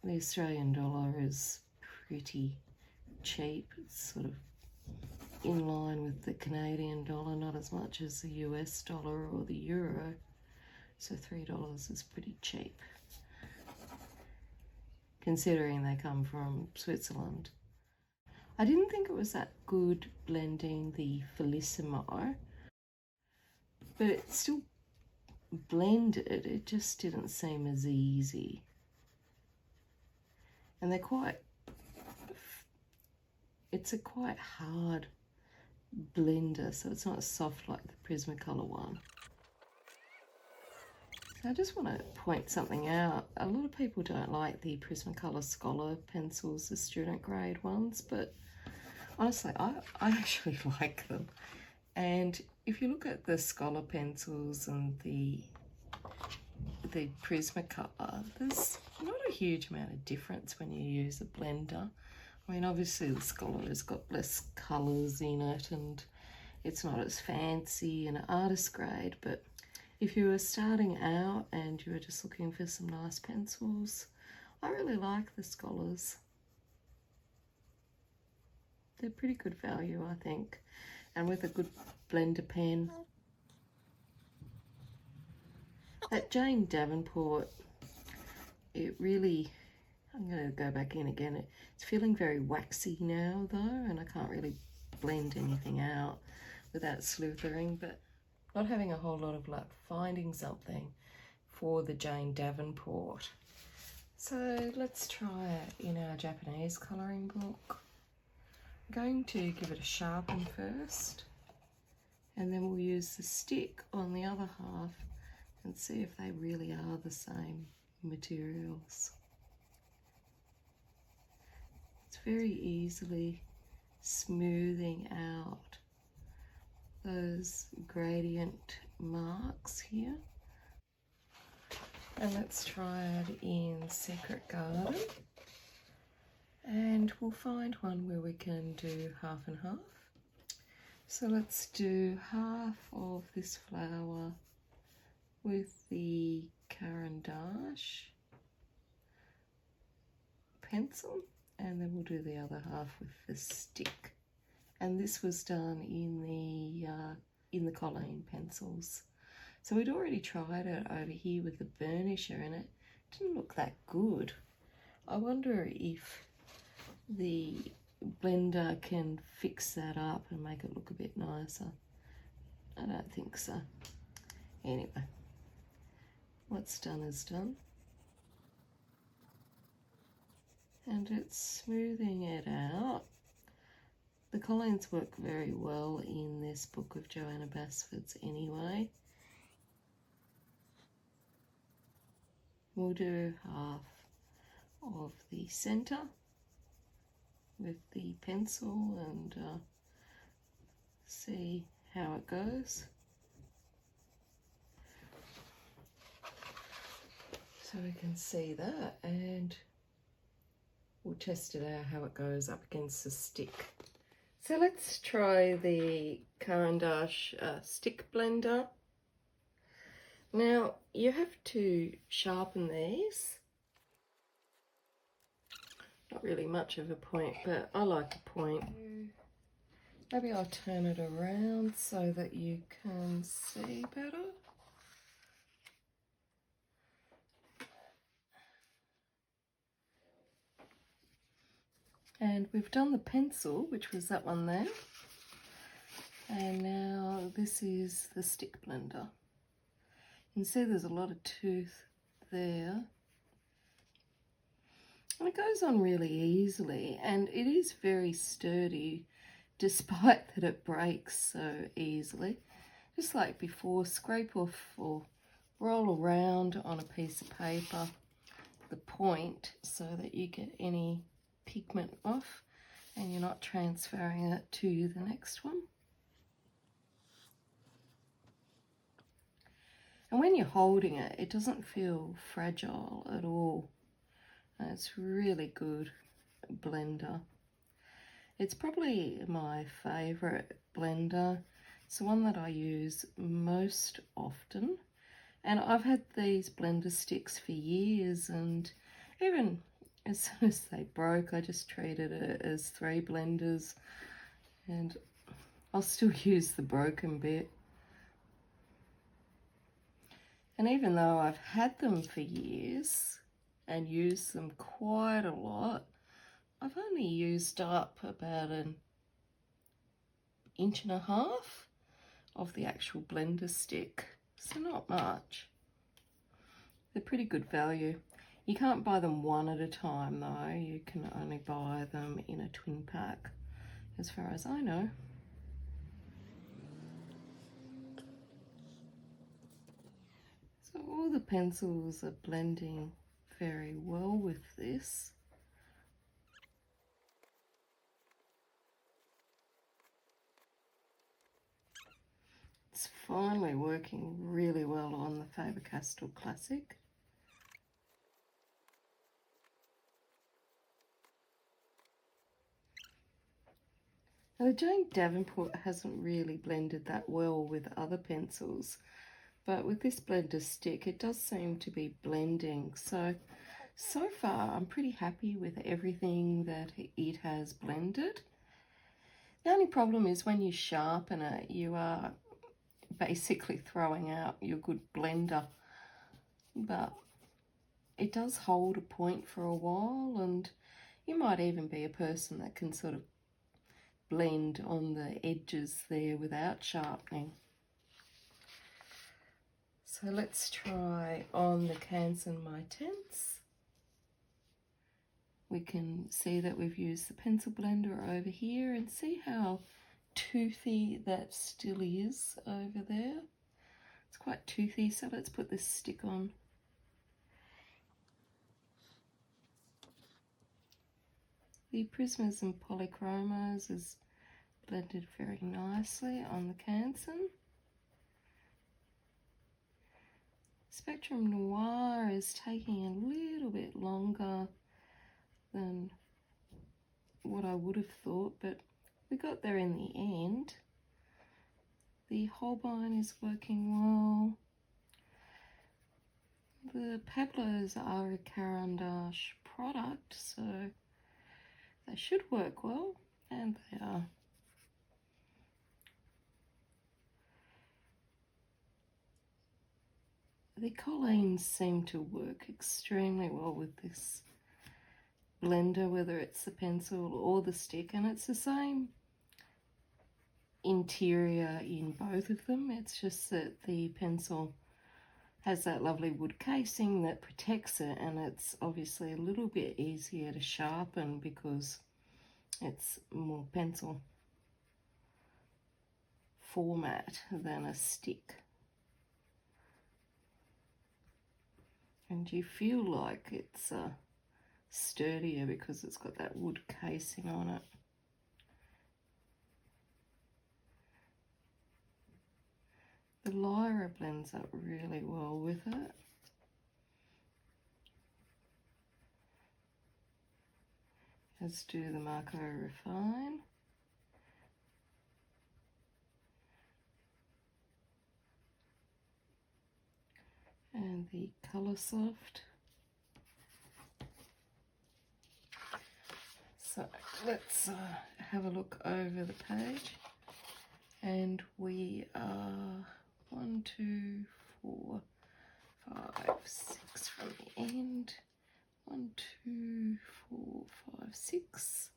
the Australian dollar is pretty cheap. It's sort of in line with the Canadian dollar, not as much as the US dollar or the euro. So $3 is pretty cheap, considering they come from Switzerland. I didn't think it was that good blending the Felissimo, but it still blended, it just didn't seem as easy. And they're quite, it's a quite hard blender, so it's not soft like the Prismacolor one. So I just want to point something out. A lot of people don't like the Prismacolor Scholar pencils, the student grade ones, but honestly, I actually like them. And if you look at the Scholar pencils and the Prismacolor, there's not a huge amount of difference when you use a blender. I mean, obviously the Scholar has got less colours in it and it's not as fancy and artist grade, but if you were starting out and you were just looking for some nice pencils, I really like the Scholars. They're pretty good value, I think, and with a good blender pen. That Jane Davenport, it really, I'm going to go back in again. It's feeling very waxy now though, and I can't really blend anything out without sleuthering, but not having a whole lot of luck finding something for the Jane Davenport. So let's try it in our Japanese colouring book. I'm going to give it a sharpen first, and then we'll use the stick on the other half and see if they really are the same materials. It's very easily smoothing out those gradient marks here. And let's try it in Secret Garden. And we'll find one where we can do half and half. So let's do half of this flower with the Caran pencil, and then we'll do the other half with the stick. And this was done in the in the Holbein pencils. So we'd already tried it over here with the burnisher and it didn't look that good. I wonder if the blender can fix that up and make it look a bit nicer. I don't think so. Anyway, what's done is done. And it's smoothing it out. The Collins work very well in this book of Joanna Basford's anyway. We'll do half of the centre with the pencil and see how it goes. So we can see that, and we'll test it out how it goes up against the stick. So let's try the Caran stick blender. Now you have to sharpen these. Not really much of a point, but I like a point. Maybe I'll turn it around so that you can see better. And we've done the pencil, which was that one there. And now this is the stick blender. You can see there's a lot of tooth there. And it goes on really easily, and it is very sturdy despite that it breaks so easily. Just like before, scrape off or roll around on a piece of paper the point so that you get any pigment off and you're not transferring it to the next one. And when you're holding it, it doesn't feel fragile at all. And it's really good blender. It's probably my favourite blender. It's the one that I use most often. And I've had these blender sticks for years, and even as soon as they broke, I just treated it as 3 blenders, and I'll still use the broken bit. And even though I've had them for years and used them quite a lot, I've only used up about 1.5 inches of the actual blender stick, so not much. They're pretty good value. You can't buy them one at a time though, you can only buy them in a twin pack, as far as I know. So all the pencils are blending very well with this. It's finally working really well on the Faber-Castell Classic. Now the Jane Davenport hasn't really blended that well with other pencils, but with this blender stick it does seem to be blending. So far I'm pretty happy with everything that it has blended. The only problem is when you sharpen it, you are basically throwing out your good blender, but it does hold a point for a while, and you might even be a person that can sort of blend on the edges there without sharpening. So let's try on the Canson My Tenths. We can see that we've used the pencil blender over here and see how toothy that still is over there. It's quite toothy, so let's put this stick on. The Prismas and Polychromos is blended very nicely on the Canson. Spectrum Noir is taking a little bit longer than what I would have thought, but we got there in the end. The Holbein is working well. The Pablos are a Caran product, so they should work well, and they are. The collines seem to work extremely well with this blender, whether it's the pencil or the stick, and it's the same interior in both of them. It's just that the pencil has that lovely wood casing that protects it, and it's obviously a little bit easier to sharpen because it's more pencil format than a stick. And you feel like it's sturdier because it's got that wood casing on it. The Lyra blends up really well with it. As do the Marco Refine. And the Colour Soft. So let's have a look over the page, and we are 1, 2, 4, 5, 6 from the end. 1, 2, 4, 5, 6.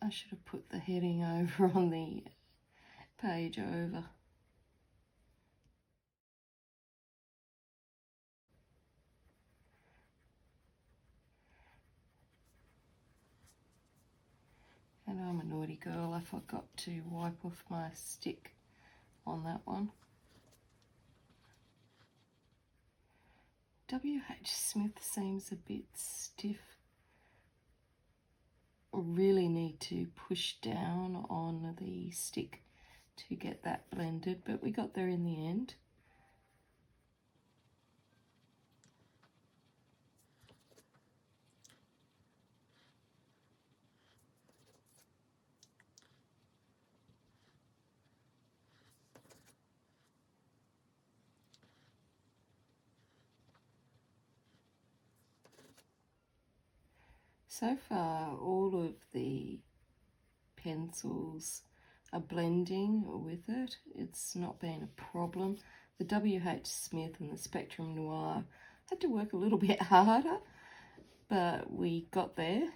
I should have put the heading over on the page over. And I'm a naughty girl, I forgot to wipe off my stick on that one. W.H. Smith seems a bit stiff. Really need to push down on the stick to get that blended, but we got there in the end. So far, all of the pencils are blending with it. It's not been a problem. The W.H. Smith and the Spectrum Noir had to work a little bit harder, but we got there.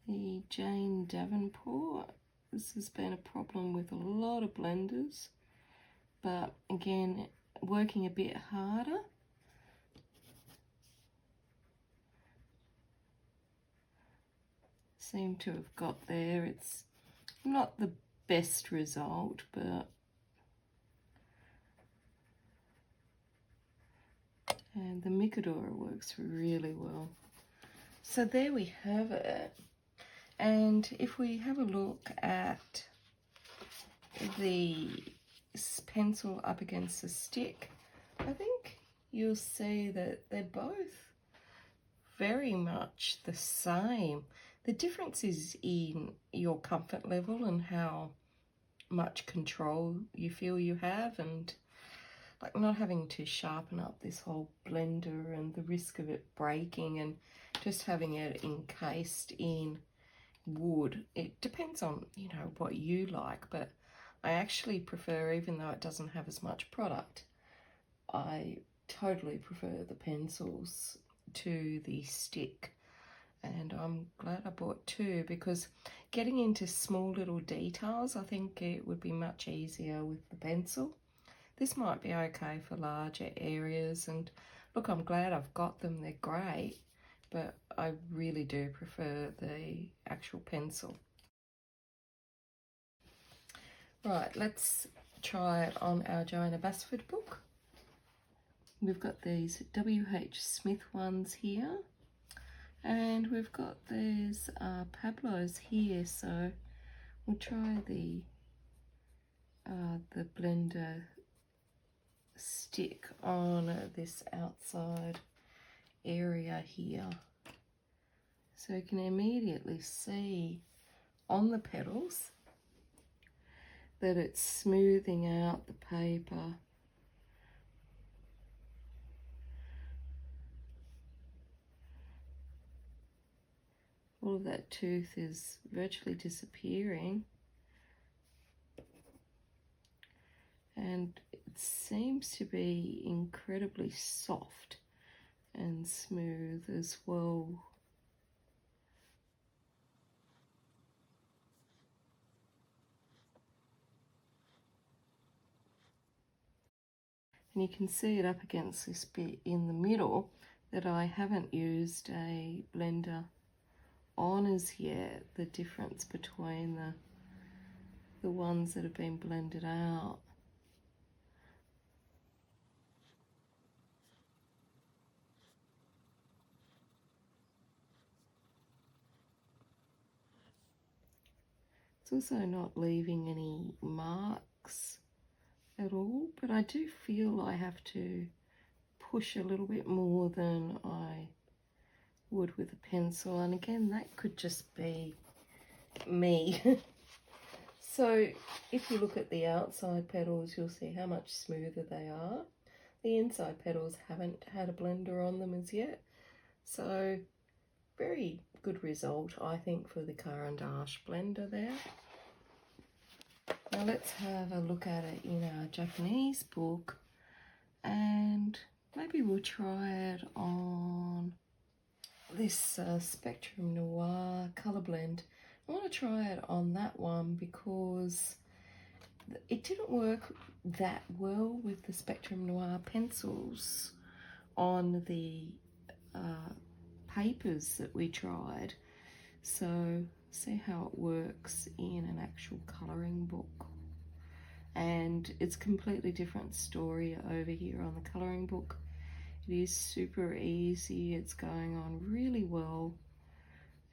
The Jane Davenport, this has been a problem with a lot of blenders, but again, working a bit harder. Seem to have got there. It's not the best result, but and the Mikadora works really well. So there we have it. And if we have a look at the pencil up against the stick, I think you'll see that they're both very much the same. The difference is in your comfort level and how much control you feel you have, and like not having to sharpen up this whole blender and the risk of it breaking, and just having it encased in wood. It depends on, you know, what you like, but I actually prefer, even though it doesn't have as much product, I totally prefer the pencils to the stick. And I'm glad I bought two, because getting into small little details, I think it would be much easier with the pencil. This might be okay for larger areas, and look, I'm glad I've got them, they're great, but I really do prefer the actual pencil. Right, let's try it on our Joanna Basford book. We've got these W.H. Smith ones here, and we've got these Pablos here, so we'll try the blender stick on this outside area here. So you can immediately see on the petals that it's smoothing out the paper. all of that tooth is virtually disappearing. And it seems to be incredibly soft and smooth as well. And you can see it up against this bit in the middle that I haven't used a blender on as yet, the difference between the ones that have been blended out. It's also not leaving any marks at all, but I do feel I have to push a little bit more than I would with a pencil, and again that could just be me. So if you look at the outside petals, you'll see how much smoother they are. The inside petals haven't had a blender on them as yet, so very good result I think for the Caran blender there. Now let's have a look at it in our Japanese book, and maybe we'll try it on this Spectrum Noir colour blend. I want to try it on that one because it didn't work that well with the Spectrum Noir pencils on the papers that we tried. So see how it works in an actual colouring book. And it's a completely different story over here on the colouring book. It is super easy, it's going on really well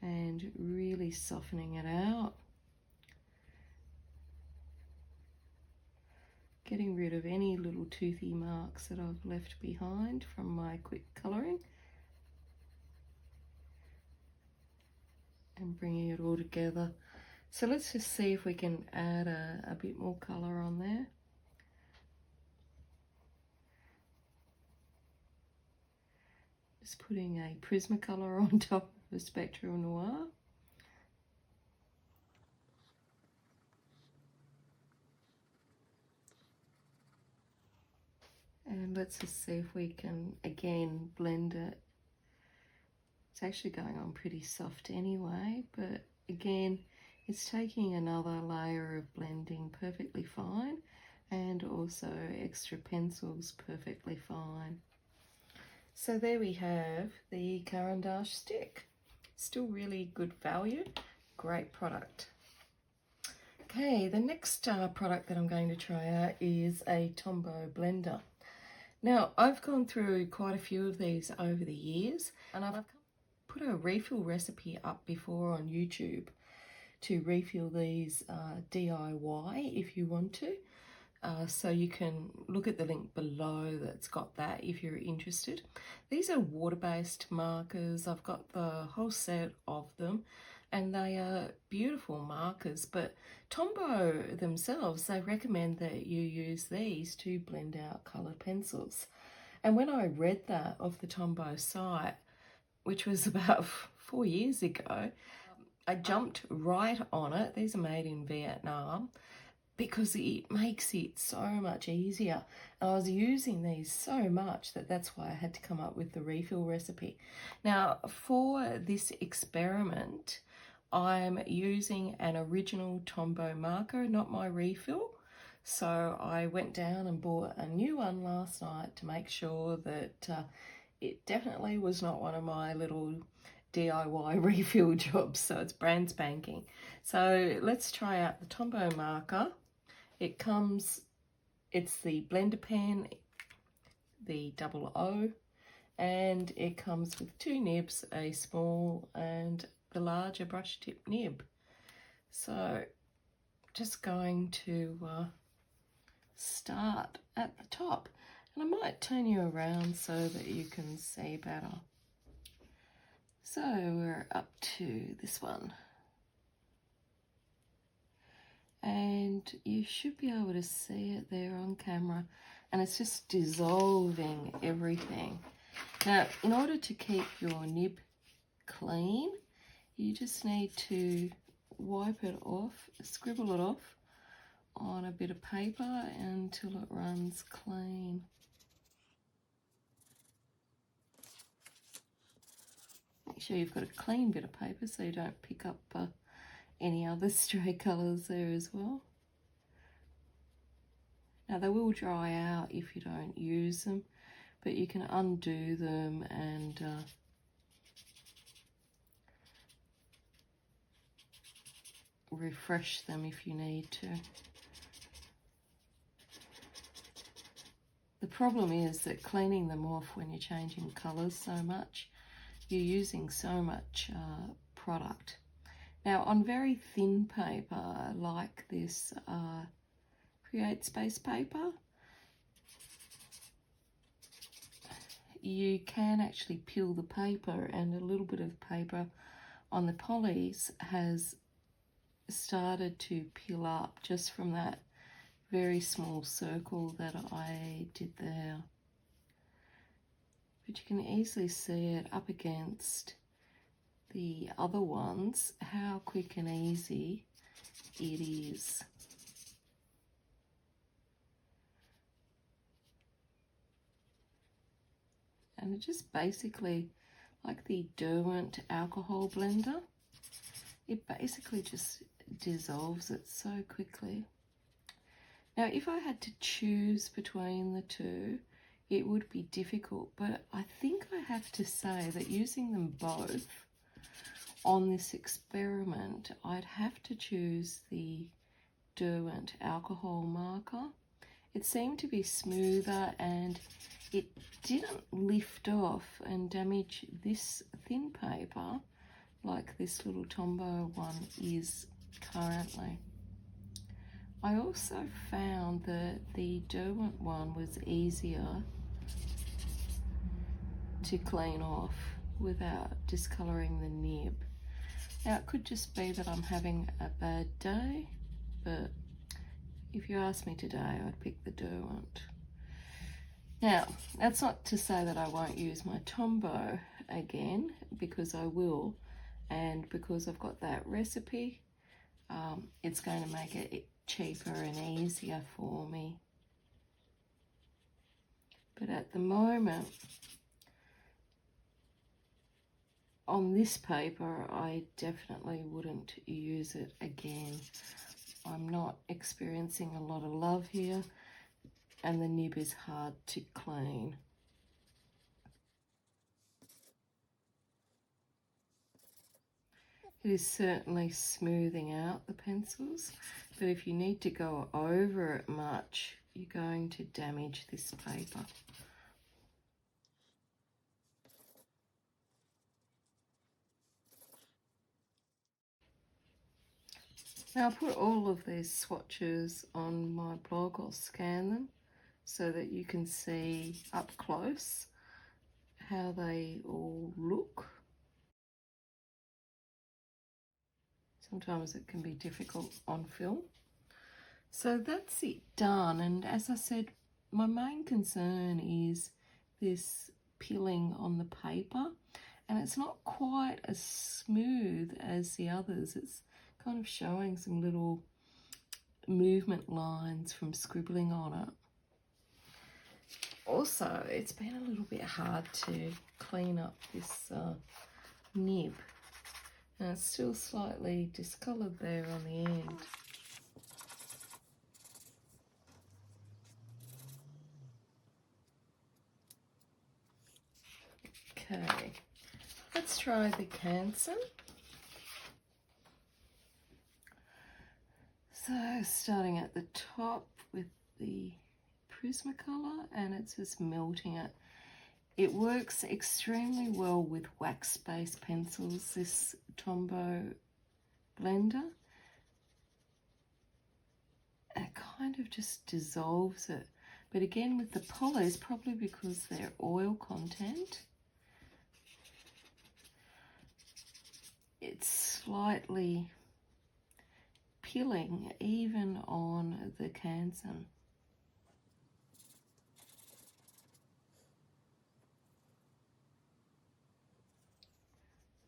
and really softening it out. Getting rid of any little toothy marks that I've left behind from my quick colouring. And bringing it all together. So let's just see if we can add a bit more colour on there. Just putting a Prismacolor on top of a Spectrum Noir. And let's just see if we can again blend it. It's actually going on pretty soft anyway, but again, it's taking another layer of blending perfectly fine, and also extra pencils perfectly fine. So there we have the Caran stick. Still really good value, great product. Okay, the next product that I'm going to try out is a Tombow Blender. Now, I've gone through quite a few of these over the years, and I've put a refill recipe up before on YouTube to refill these DIY if you want to. So you can look at the link below that's got that if you're interested. These are water-based markers. I've got the whole set of them, and they are beautiful markers, but Tombow themselves, they recommend that you use these to blend out coloured pencils. And when I read that off the Tombow site, which was about 4 years ago, I jumped right on it. These are made in Vietnam because it makes it so much easier. And I was using these so much that that's why I had to come up with the refill recipe. Now, for this experiment, I'm using an original Tombow marker, not my refill. So I went down and bought a new one last night to make sure that it definitely was not one of my little DIY refill jobs, so it's brand spanking. So let's try out the Tombow marker. It's the blender pen, the 00, and it comes with 2 nibs, a small and the larger brush tip nib. So just going to start at the top, and I might turn you around so that you can see better. So we're up to this one, and you should be able to see it there on camera, and it's just dissolving everything. Now, in order to keep your nib clean, you just need to wipe it off, scribble it off on a bit of paper until it runs clean. Make sure you've got a clean bit of paper so you don't pick up any other stray colours there as well. Now they will dry out if you don't use them, but you can undo them and refresh them if you need to. The problem is that cleaning them off when you're changing colours so much, you're using so much product. Now on very thin paper like this Create Space paper, you can actually peel the paper, and a little bit of paper on the polys has started to peel up just from that very small circle that I did there. But you can easily see it up against the other ones, how quick and easy it is. And it just basically, like the Derwent alcohol blender, it basically just dissolves it so quickly. Now if I had to choose between the two, it would be difficult, but I think I have to say that using them both on this experiment, I'd have to choose the Derwent alcohol marker. It seemed to be smoother and it didn't lift off and damage this thin paper like this little Tombow one is currently. I also found that the Derwent one was easier to clean off without discolouring the nib. Now it could just be that I'm having a bad day, but if you ask me today, I'd pick the Derwent. Now, that's not to say that I won't use my Tombow again, because I will, and because I've got that recipe, it's going to make it cheaper and easier for me. But at the moment, on this paper, I definitely wouldn't use it again. I'm not experiencing a lot of love here, and the nib is hard to clean. It is certainly smoothing out the pencils, but if you need to go over it much, you're going to damage this paper. Now I'll put all of these swatches on my blog, or scan them so that you can see up close how they all look. Sometimes it can be difficult on film. So that's it done, and as I said, my main concern is this peeling on the paper, and it's not quite as smooth as the others. It's kind of showing some little movement lines from scribbling on it. Also, it's been a little bit hard to clean up this nib, and it's still slightly discoloured there on the end. Okay, let's try the Canson. So starting at the top with the Prismacolor, and it's just melting it. It works extremely well with wax-based pencils, this Tombow Blender. It kind of just dissolves it. But again, with the polys, probably because they're oil content, it's slightly peeling even on the Canson.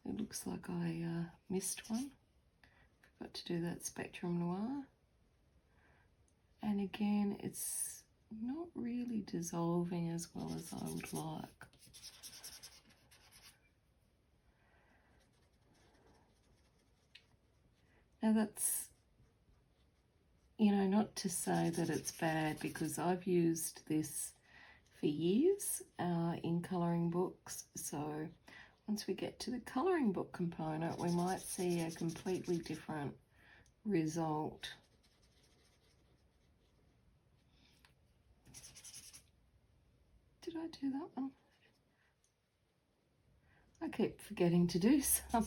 It looks looks like I missed one. Forgot to do that Spectrum Noir. And again, it's not really dissolving as well as I would like. Now that's, you know, not to say that it's bad, because I've used this for years in colouring books. So once we get to the colouring book component, we might see a completely different result. Did I do that one? I keep forgetting to do some.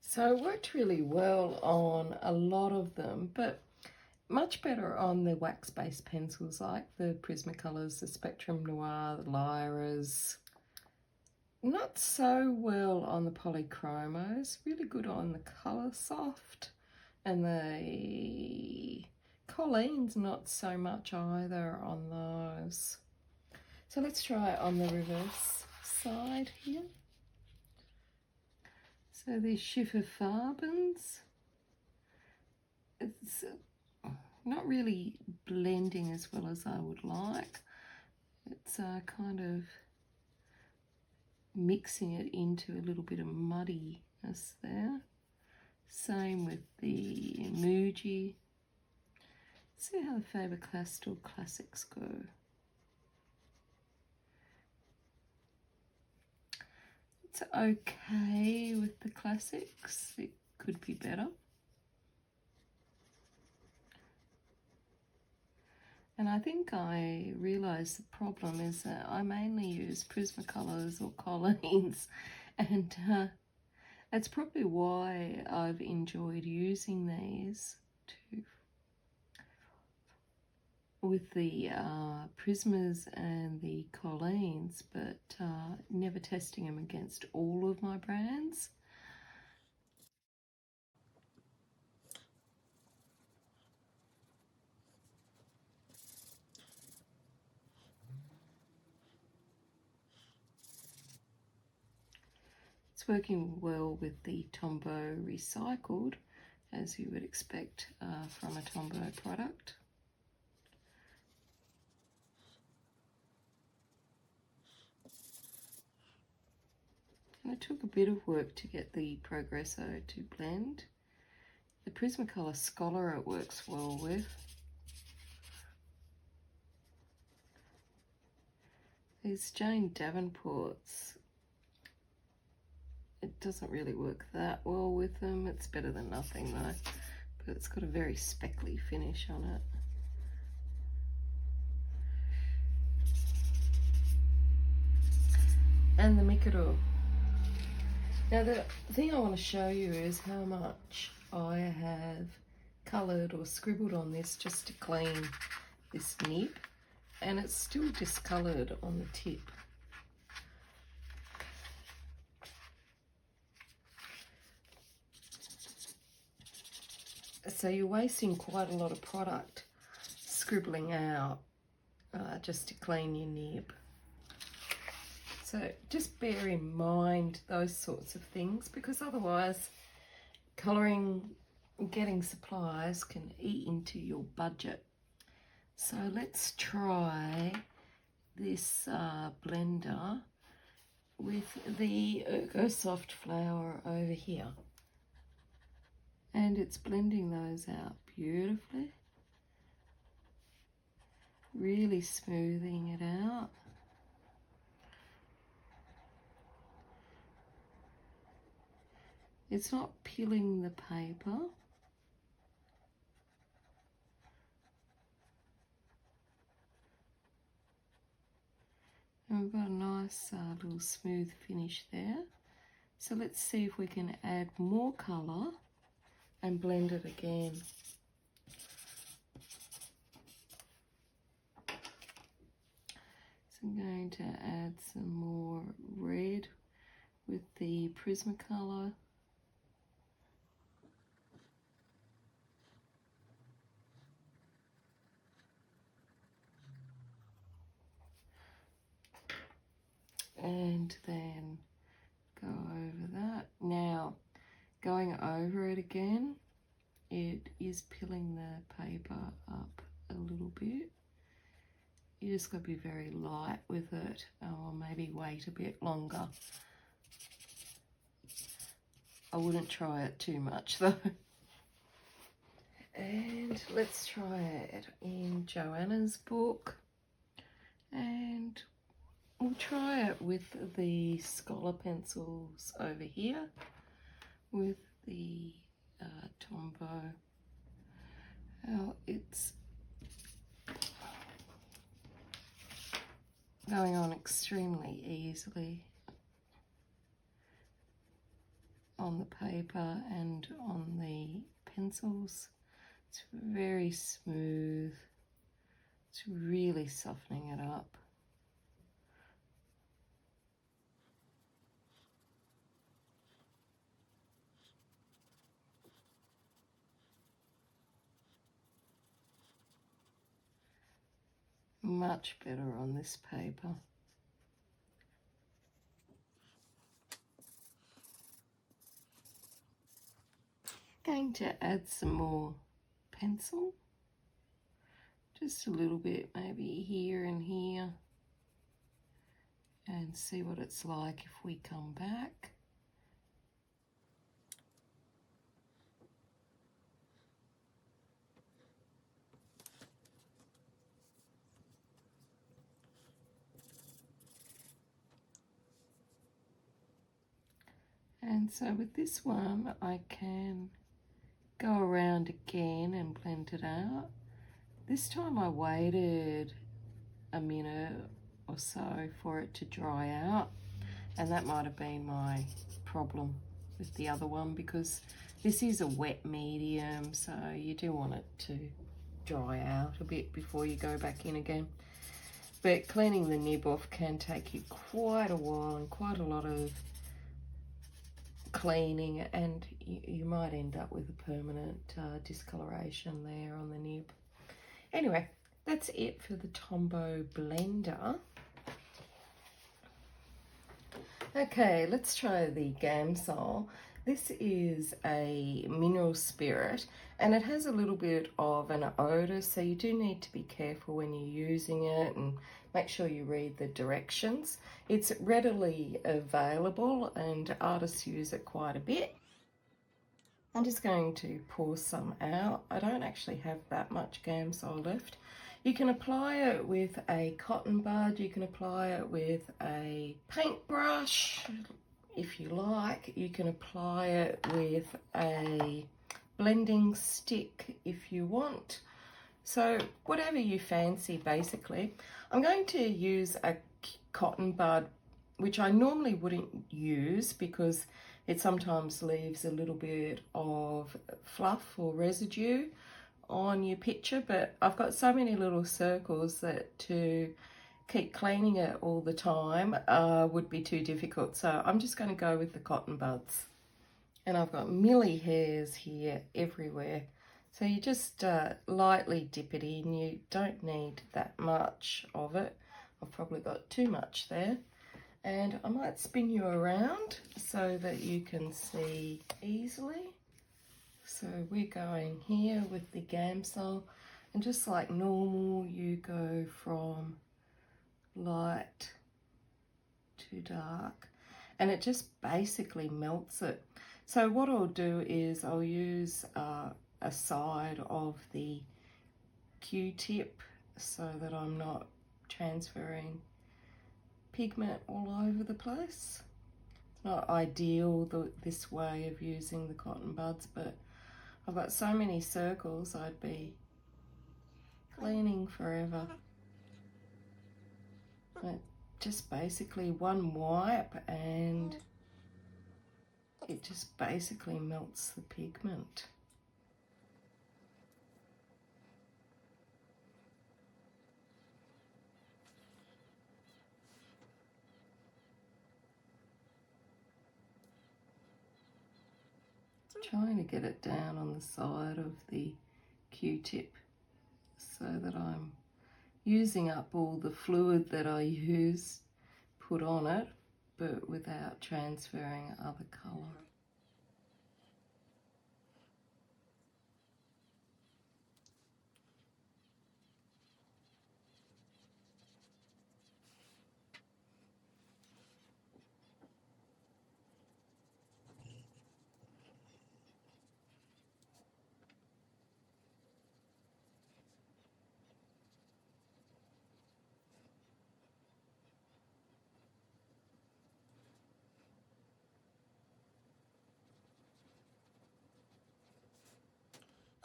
So it worked really well on a lot of them, but much better on the wax-based pencils like the Prismacolors, the Spectrum Noir, the Lyras. Not so well on the Polychromos, really good on the Colour Soft, and the Colleen's not so much either on those. So let's try it on the reverse side here. So these Schifferfarbens, it's not really blending as well as I would like. It's kind of mixing it into a little bit of muddiness there. Same with the Muji. See how the Faber-Castell Classics go. It's okay with the Classics. It could be better. And I think I realised the problem is that I mainly use Prismacolors or Colleen's, and that's probably why I've enjoyed using these too, with the Prismas and the Colleen's, but never testing them against all of my brands. It's working well with the Tombow Recycled, as you would expect from a Tombow product. And it took a bit of work to get the Progresso to blend. The Prismacolor Scholar it works well with. These Jane Davenports, it doesn't really work that well with them. It's better than nothing though, but it's got a very speckly finish on it. And the Mikado. Now the thing I want to show you is how much I have coloured or scribbled on this just to clean this nib, and it's still discoloured on the tip. So you're wasting quite a lot of product scribbling out just to clean your nib. So just bear in mind those sorts of things, because otherwise colouring, getting supplies can eat into your budget. So let's try this blender with the Ergo Soft flower over here. And it's blending those out beautifully. Really smoothing it out. It's not peeling the paper. And we've got a nice little smooth finish there. So let's see if we can add more colour and blend it again. So I'm going to add some more red with the Prismacolor. and then go over that. Now, going over it again, it is peeling the paper up a little bit. You just got to be very light with it, or maybe wait a bit longer. I wouldn't try it too much though. And let's try it in Joanna's book, and we'll try it with the Scholar pencils over here, with the Tombow. Now it's going on extremely easily on the paper and on the pencils. It's very smooth. It's really softening it up. Much better on this paper. Going to add some more pencil, just a little bit, maybe here and here, and see what it's like if we come back. And so with this one, I can go around again and blend it out. This time I waited a minute or so for it to dry out, and that might have been my problem with the other one, because this is a wet medium, so you do want it to dry out a bit before you go back in again. But cleaning the nib off can take you quite a while and quite a lot of cleaning, and you might end up with a permanent discoloration there on the nib. Anyway, that's it for the Tombow Blender. Okay, let's try the Gamsol. This is a mineral spirit, and it has a little bit of an odour, so you do need to be careful when you're using it and make sure you read the directions. It's readily available and artists use it quite a bit. I'm just going to pour some out. I don't actually have that much Gamsol left. You can apply it with a cotton bud, you can apply it with a paintbrush if you like, you can apply it with a blending stick if you want. So whatever you fancy, basically. I'm going to use a cotton bud, which I normally wouldn't use because it sometimes leaves a little bit of fluff or residue on your picture, but I've got so many little circles that to keep cleaning it all the time would be too difficult. So I'm just going to go with the cotton buds. And I've got milli hairs here everywhere. So you just lightly dip it in. You don't need that much of it. I've probably got too much there. And I might spin you around so that you can see easily. So we're going here with the Gamsol, and just like normal, you go from light to dark, and it just basically melts it. So what I'll do is I'll use a side of the Q-tip so that I'm not transferring pigment all over the place. It's not ideal this way of using the cotton buds, but I've got so many circles I'd be cleaning forever. But just basically one wipe and it just basically melts the pigment. Trying to get it down on the side of the Q-tip so that I'm using up all the fluid that I put on it. but without transferring other colour.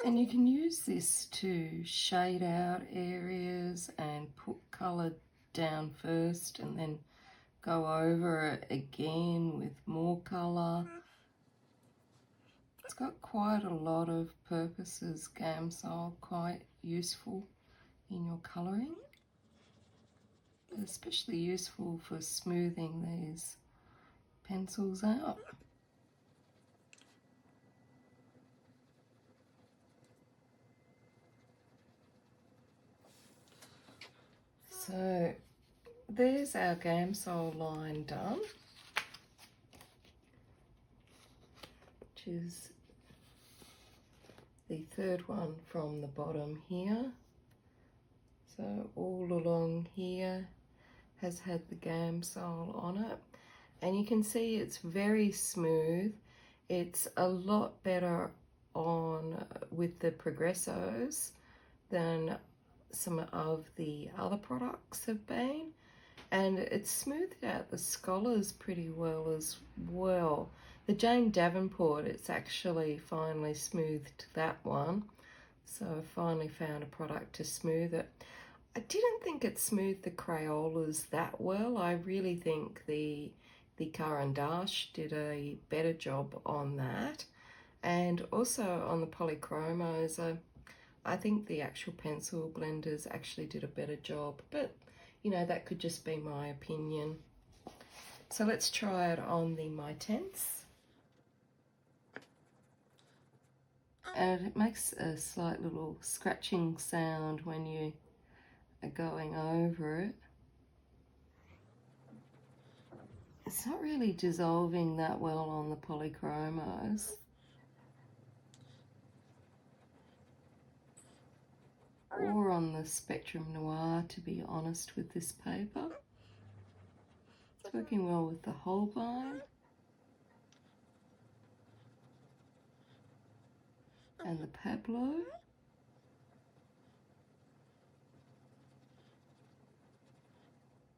And you can use this to shade out areas and put colour down first and then go over it again with more colour. It's got quite a lot of purposes, Gamsol, quite useful in your colouring. Especially useful for smoothing these pencils out. So there's our Gamsol line done, which is the third one from the bottom here. So all along here has had the Gamsol on it, and you can see it's very smooth. It's a lot better on with the Progressos than some of the other products have been, and it's smoothed out the scholars pretty well as well. The Jane Davenport, it's actually finally smoothed that one, so I finally found a product to smooth it. I didn't think it smoothed the Crayolas that well. I really think the Caran did a better job on that, and also on the polychromos. I think the actual pencil blenders actually did a better job, but you know, that could just be my opinion. So let's try it on the My Tenths. And it makes a slight little scratching sound when you are going over it. It's not really dissolving that well on the polychromos. Or on the Spectrum Noir, to be honest, with this paper. It's working well with the Holbein and the Pablo.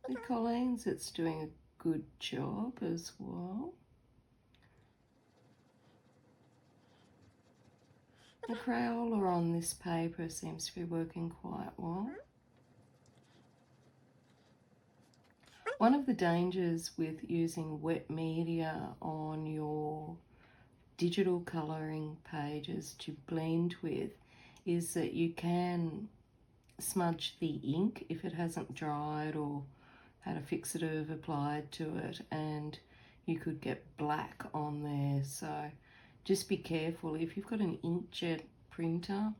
The Colleen's, it's doing a good job as well. The Crayola on this paper seems to be working quite well. One of the dangers with using wet media on your digital colouring pages to blend with is that you can smudge the ink if it hasn't dried or had a fixative applied to it, and you could get black on there. So just be careful. If you've got an inkjet printer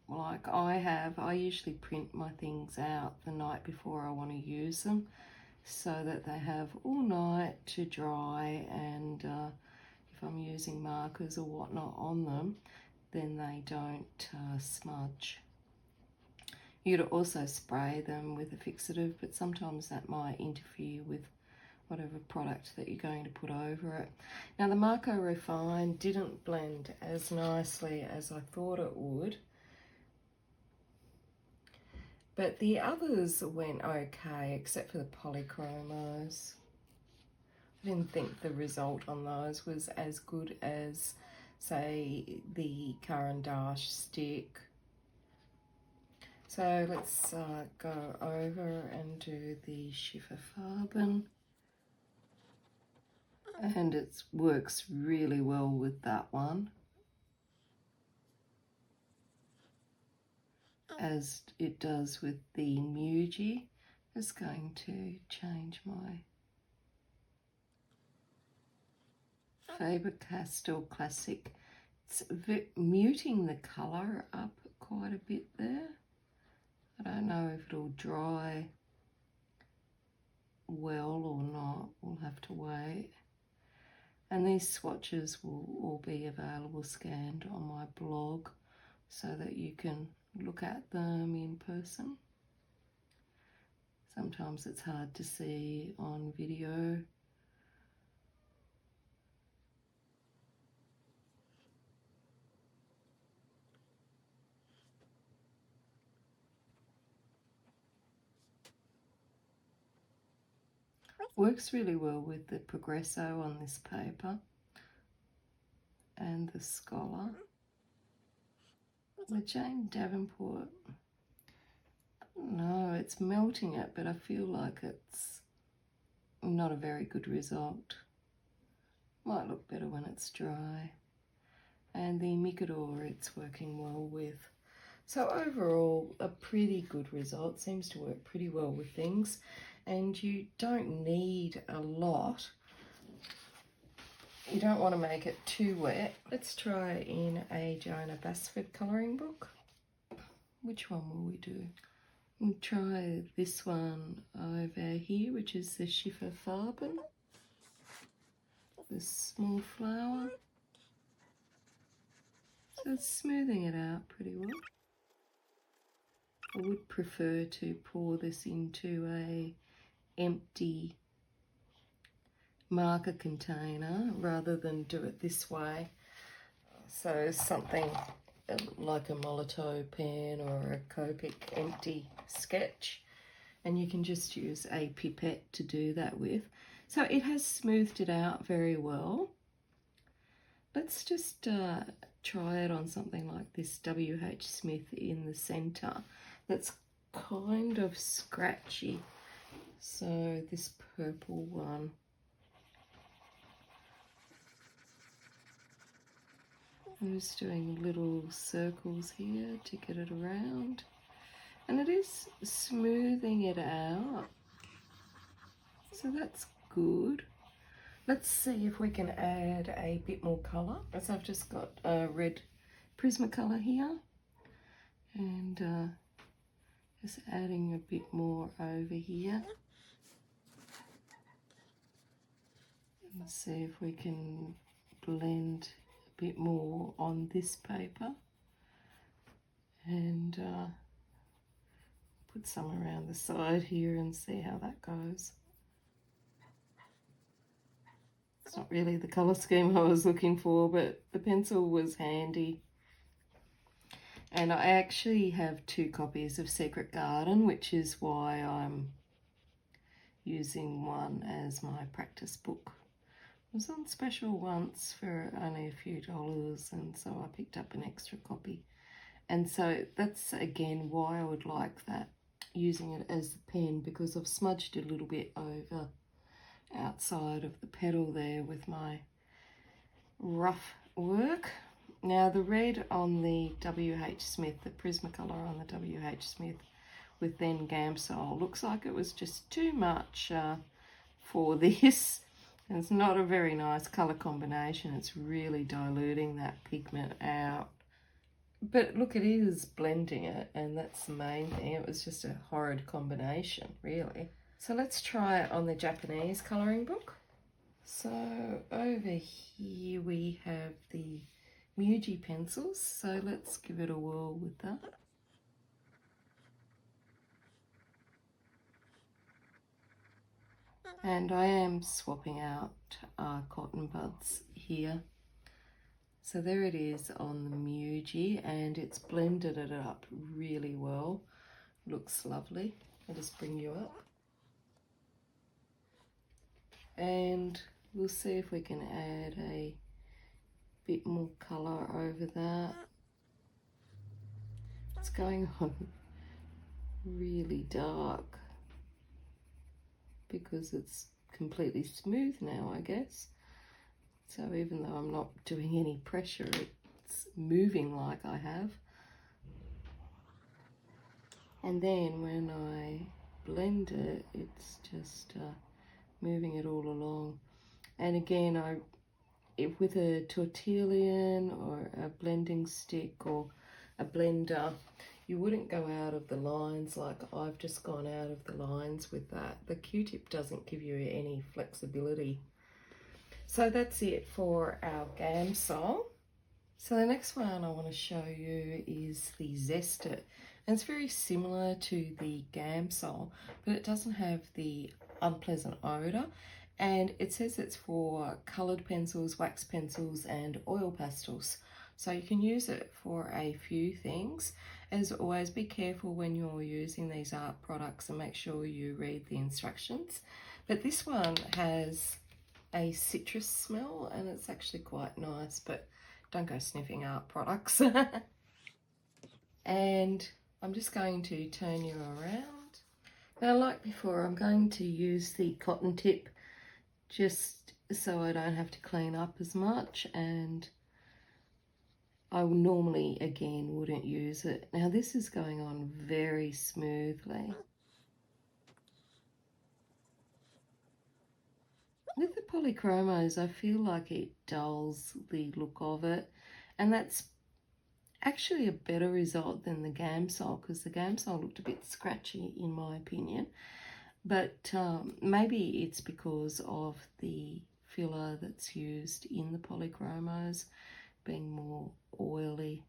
like I have, I usually print my things out the night before I want to use them so that they have all night to dry, and if I'm using markers or whatnot on them, then they don't smudge. You could also spray them with a fixative, but sometimes that might interfere with whatever product that you're going to put over it. Now the Marco Refine didn't blend as nicely as I thought it would, but the others went okay except for the polychromos. I didn't think the result on those was as good as, say, the Caran stick. So let's go over and do the Schifferfarben. And it works really well with that one, as it does with the Muji. Just going to change my Faber-Castell Classic. It's muting the colour up quite a bit there. I don't know if it'll dry well or not. We'll have to wait. And these swatches will all be available scanned on my blog so that you can look at them in person. Sometimes it's hard to see on video. Works really well with the Progresso on this paper and the Scholar. The Jane Davenport, no, it's melting it, but I feel like it's not a very good result. Might look better when it's dry. And the Micador it's working well with. So overall, a pretty good result. Seems to work pretty well with things. And you don't need a lot. You don't want to make it too wet. Let's try in a Joanna Basford colouring book. Which one will we do? We'll try this one over here, which is the Schiffer Farben. The small flower. So it's smoothing it out pretty well. I would prefer to pour this into a empty marker container rather than do it this way. So something like a Molotow pen or a Copic empty sketch, and you can just use a pipette to do that with. So it has smoothed it out very well. Let's just try it on something like this W.H. Smith in the centre that's kind of scratchy. So this purple one. I'm just doing little circles here to get it around. And it is smoothing it out. So that's good. Let's see if we can add a bit more colour. So I've just got a red Prismacolor here. And just adding a bit more over here. Let's see if we can blend a bit more on this paper. And put some around the side here and see how that goes. It's not really the colour scheme I was looking for, but the pencil was handy. And I actually have 2 copies of Secret Garden, which is why I'm using one as my practice book. It was on special once for only a few dollars, and so I picked up an extra copy. And so that's again why I would like that, using it as the pen, because I've smudged a little bit over outside of the petal there with my rough work. Now the red on the W.H. Smith, the Prismacolor on the W.H. Smith with then Gamsol, looks like it was just too much for this. It's not a very nice colour combination. It's really diluting that pigment out. But look, it is blending it, and that's the main thing. It was just a horrid combination, really. So let's try it on the Japanese colouring book. So over here we have the Muji pencils. So let's give it a whirl with that. And I am swapping out cotton buds here. So there it is on the Muji, and it's blended it up really well. Looks lovely. I'll just bring you up. And we'll see if we can add a bit more colour over that. It's going on really dark because it's completely smooth now, I guess. So even though I'm not doing any pressure, it's moving like I have. And then when I blend it, it's just moving it all along. And again, with a tortillon or a blending stick or a blender, you wouldn't go out of the lines like I've just gone out of the lines with that. The Q-tip doesn't give you any flexibility. So that's it for our Gamsol. So the next one I want to show you is the Zest It. And it's very similar to the Gamsol, but it doesn't have the unpleasant odour. And it says it's for coloured pencils, wax pencils and oil pastels. So you can use it for a few things. As always, be careful when you're using these art products and make sure you read the instructions. But this one has a citrus smell and it's actually quite nice, but don't go sniffing art products. And I'm just going to turn you around. Now, like before, I'm going to use the cotton tip just so I don't have to clean up as much, and I normally, again, wouldn't use it. Now, this is going on very smoothly. With the polychromos, I feel like it dulls the look of it, and that's actually a better result than the Gamsol, because the Gamsol looked a bit scratchy in my opinion. But maybe it's because of the filler that's used in the polychromos being more oily.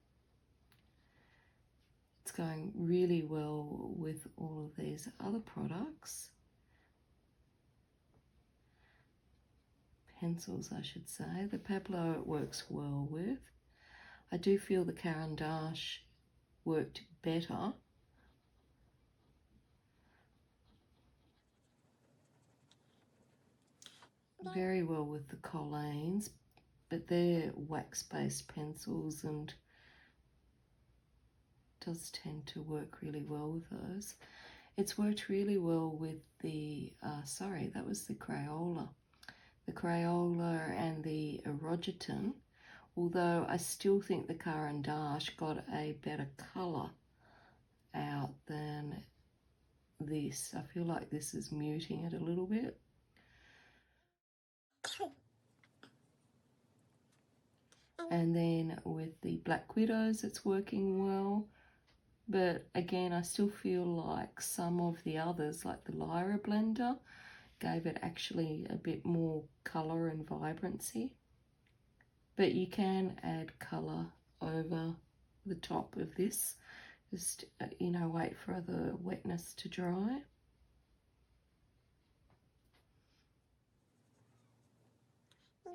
It's going really well with all of these other products. Pencils, I should say. The Pablo it works well with. I do feel the Caran worked better. Very well with the Collines, but they're wax-based pencils and does tend to work really well with those. It's worked really well with the, sorry, that was the Crayola. The Crayola and the Erogeton, although I still think the Caran got a better colour out than this. I feel like this is muting it a little bit. And then with the Black Widows, it's working well. But again, I still feel like some of the others, like the Lyra blender, gave it actually a bit more colour and vibrancy. But you can add colour over the top of this. Just, you know, wait for the wetness to dry.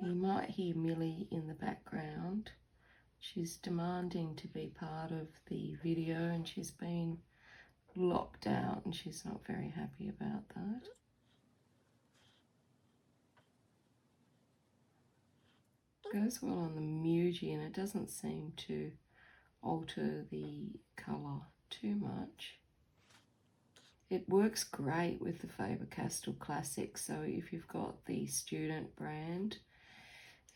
You might hear Millie in the background. She's demanding to be part of the video and she's been locked out and she's not very happy about that. Goes well on the Muji and it doesn't seem to alter the colour too much. It works great with the Faber-Castell Classic, so if you've got the student brand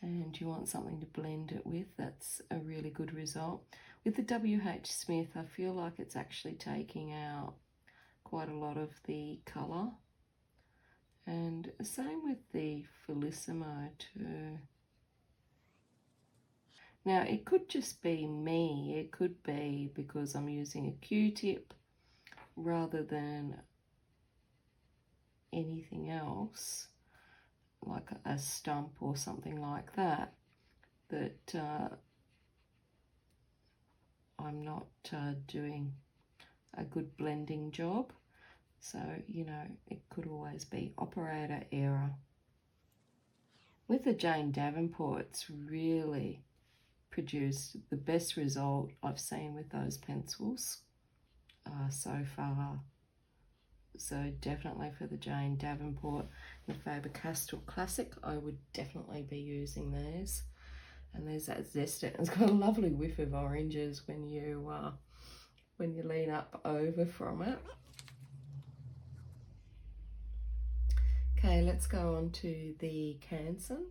and you want something to blend it with, that's a really good result. With the WH Smith, I feel like it's actually taking out quite a lot of the colour. And same with the Felissimo too. Now, it could just be me. It could be because I'm using a Q-tip rather than anything else, like a stump or something like that, that I'm not doing a good blending job. So, you know, it could always be operator error. With the Jane Davenport, it's really produced the best result I've seen with those pencils so far. So definitely for the Jane Davenport and the Faber-Castell Classic, I would definitely be using these. And there's that Zest It. It's got a lovely whiff of oranges when you lean up over from it. Okay, let's go on to the Canson.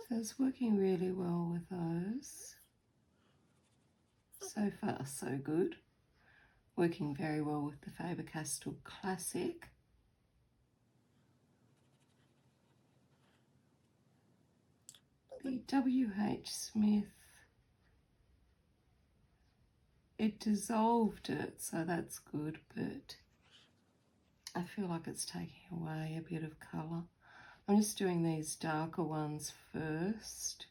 So it's working really well with those. So far, so good. Working very well with the Faber-Castell Classic. The WH Smith, it dissolved it, so that's good, but I feel like it's taking away a bit of colour. I'm just doing these darker ones first.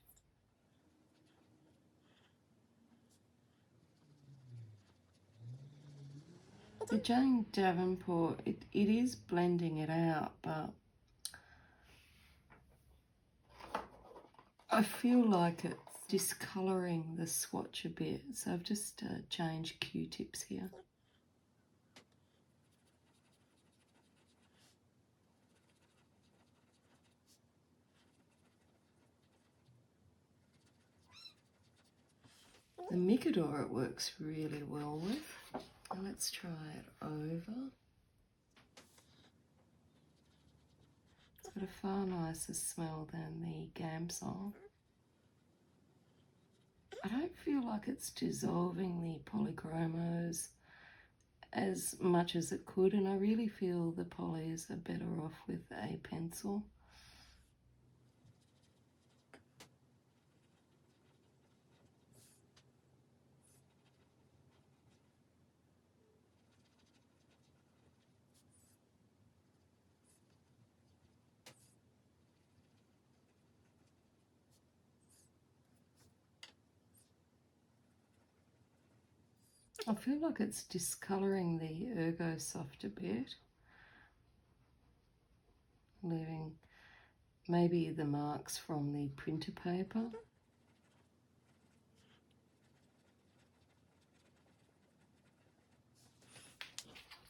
The Jane Davenport, it is blending it out, but I feel like it's discolouring the swatch a bit, so I've just changed Q-tips here. The Micador it works really well with. Now let's try it over. It's got a far nicer smell than the Gamsol. I don't feel like it's dissolving the polychromos as much as it could, and I really feel the polys are better off with a pencil. I feel like it's discolouring the Ergo Soft a bit, leaving maybe the marks from the printer paper.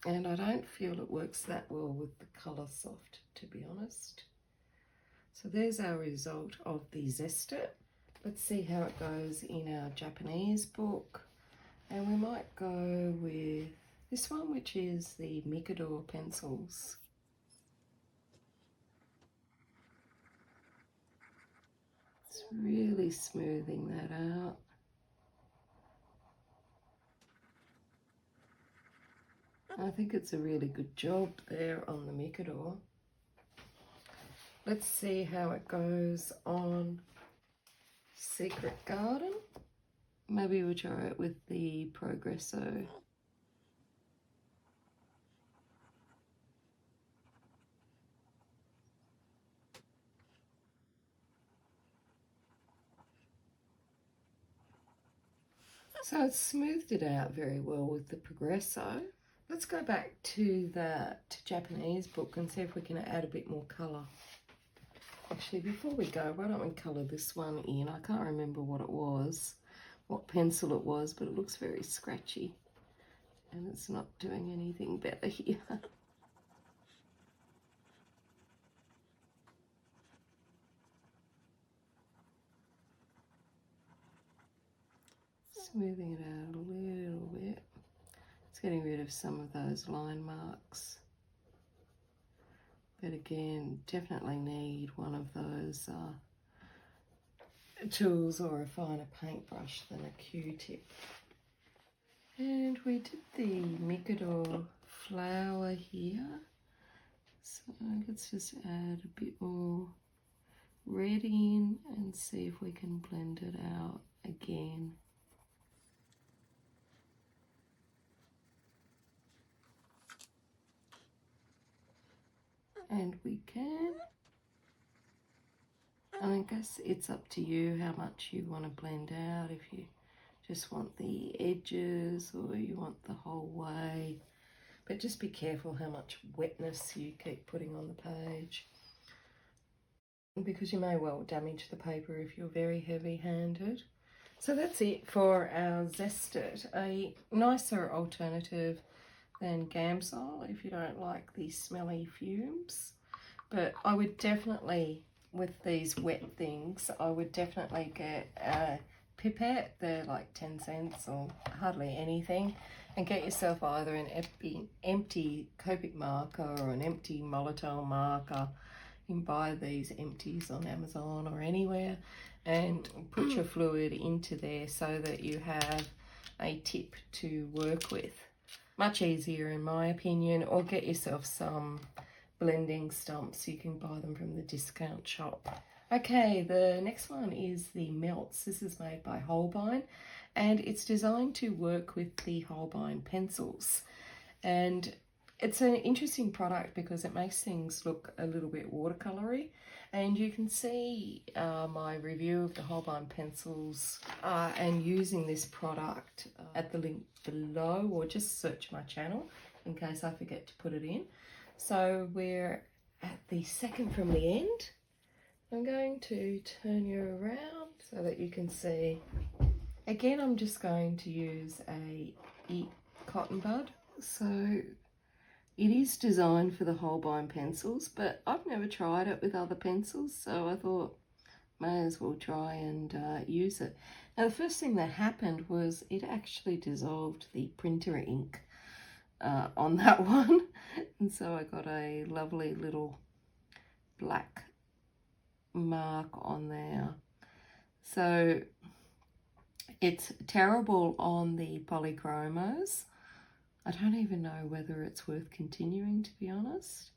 And I don't feel it works that well with the Colour Soft, to be honest. So there's our result of the Zest It. Let's see how it goes in our Japanese book. And we might go with this one, which is the Micador pencils. It's really smoothing that out. I think it's a really good job there on the Micador. Let's see how it goes on Secret Garden. Maybe we'll try it with the Progresso. So it's smoothed it out very well with the Progresso. Let's go back to that Japanese book and see if we can add a bit more colour. Actually, before we go, why don't we colour this one in? I can't remember what it was, what pencil it was, but it looks very scratchy and it's not doing anything better here. Smoothing it out a little bit. It's getting rid of some of those line marks. But again, definitely need one of those tools or a finer paintbrush than a Q-tip. And we did the Micador flower here. So let's just add a bit more red in and see if we can blend it out again. And we can. I guess it's up to you how much you want to blend out, if you just want the edges or you want the whole way. But just be careful how much wetness you keep putting on the page, because you may well damage the paper if you're very heavy-handed. So that's it for our Zest It, a nicer alternative than Gamsol if you don't like the smelly fumes. But I would definitely, with these wet things, I would definitely get a pipette. They're like 10 cents or hardly anything, and get yourself either an empty Copic marker or an empty Molotow marker. You can buy these empties on Amazon or anywhere and put your fluid into there so that you have a tip to work with. Much easier in my opinion. Or get yourself some blending stumps. You can buy them from the discount shop. Okay, the next one is the Meltz. This is made by Holbein, and it's designed to work with the Holbein pencils. And it's an interesting product because it makes things look a little bit watercolory. And you can see my review of the Holbein pencils and using this product at the link below, or just search my channel in case I forget to put it in. So we're at the second from the end. I'm going to turn you around so that you can see. Again, I'm just going to use a cotton bud. So it is designed for the Holbein pencils, but I've never tried it with other pencils, so I thought may as well try and use it. Now, the first thing that happened was it actually dissolved the printer ink on that one, and so I got a lovely little black mark on there. So it's terrible on the polychromos. I don't even know whether it's worth continuing, to be honest.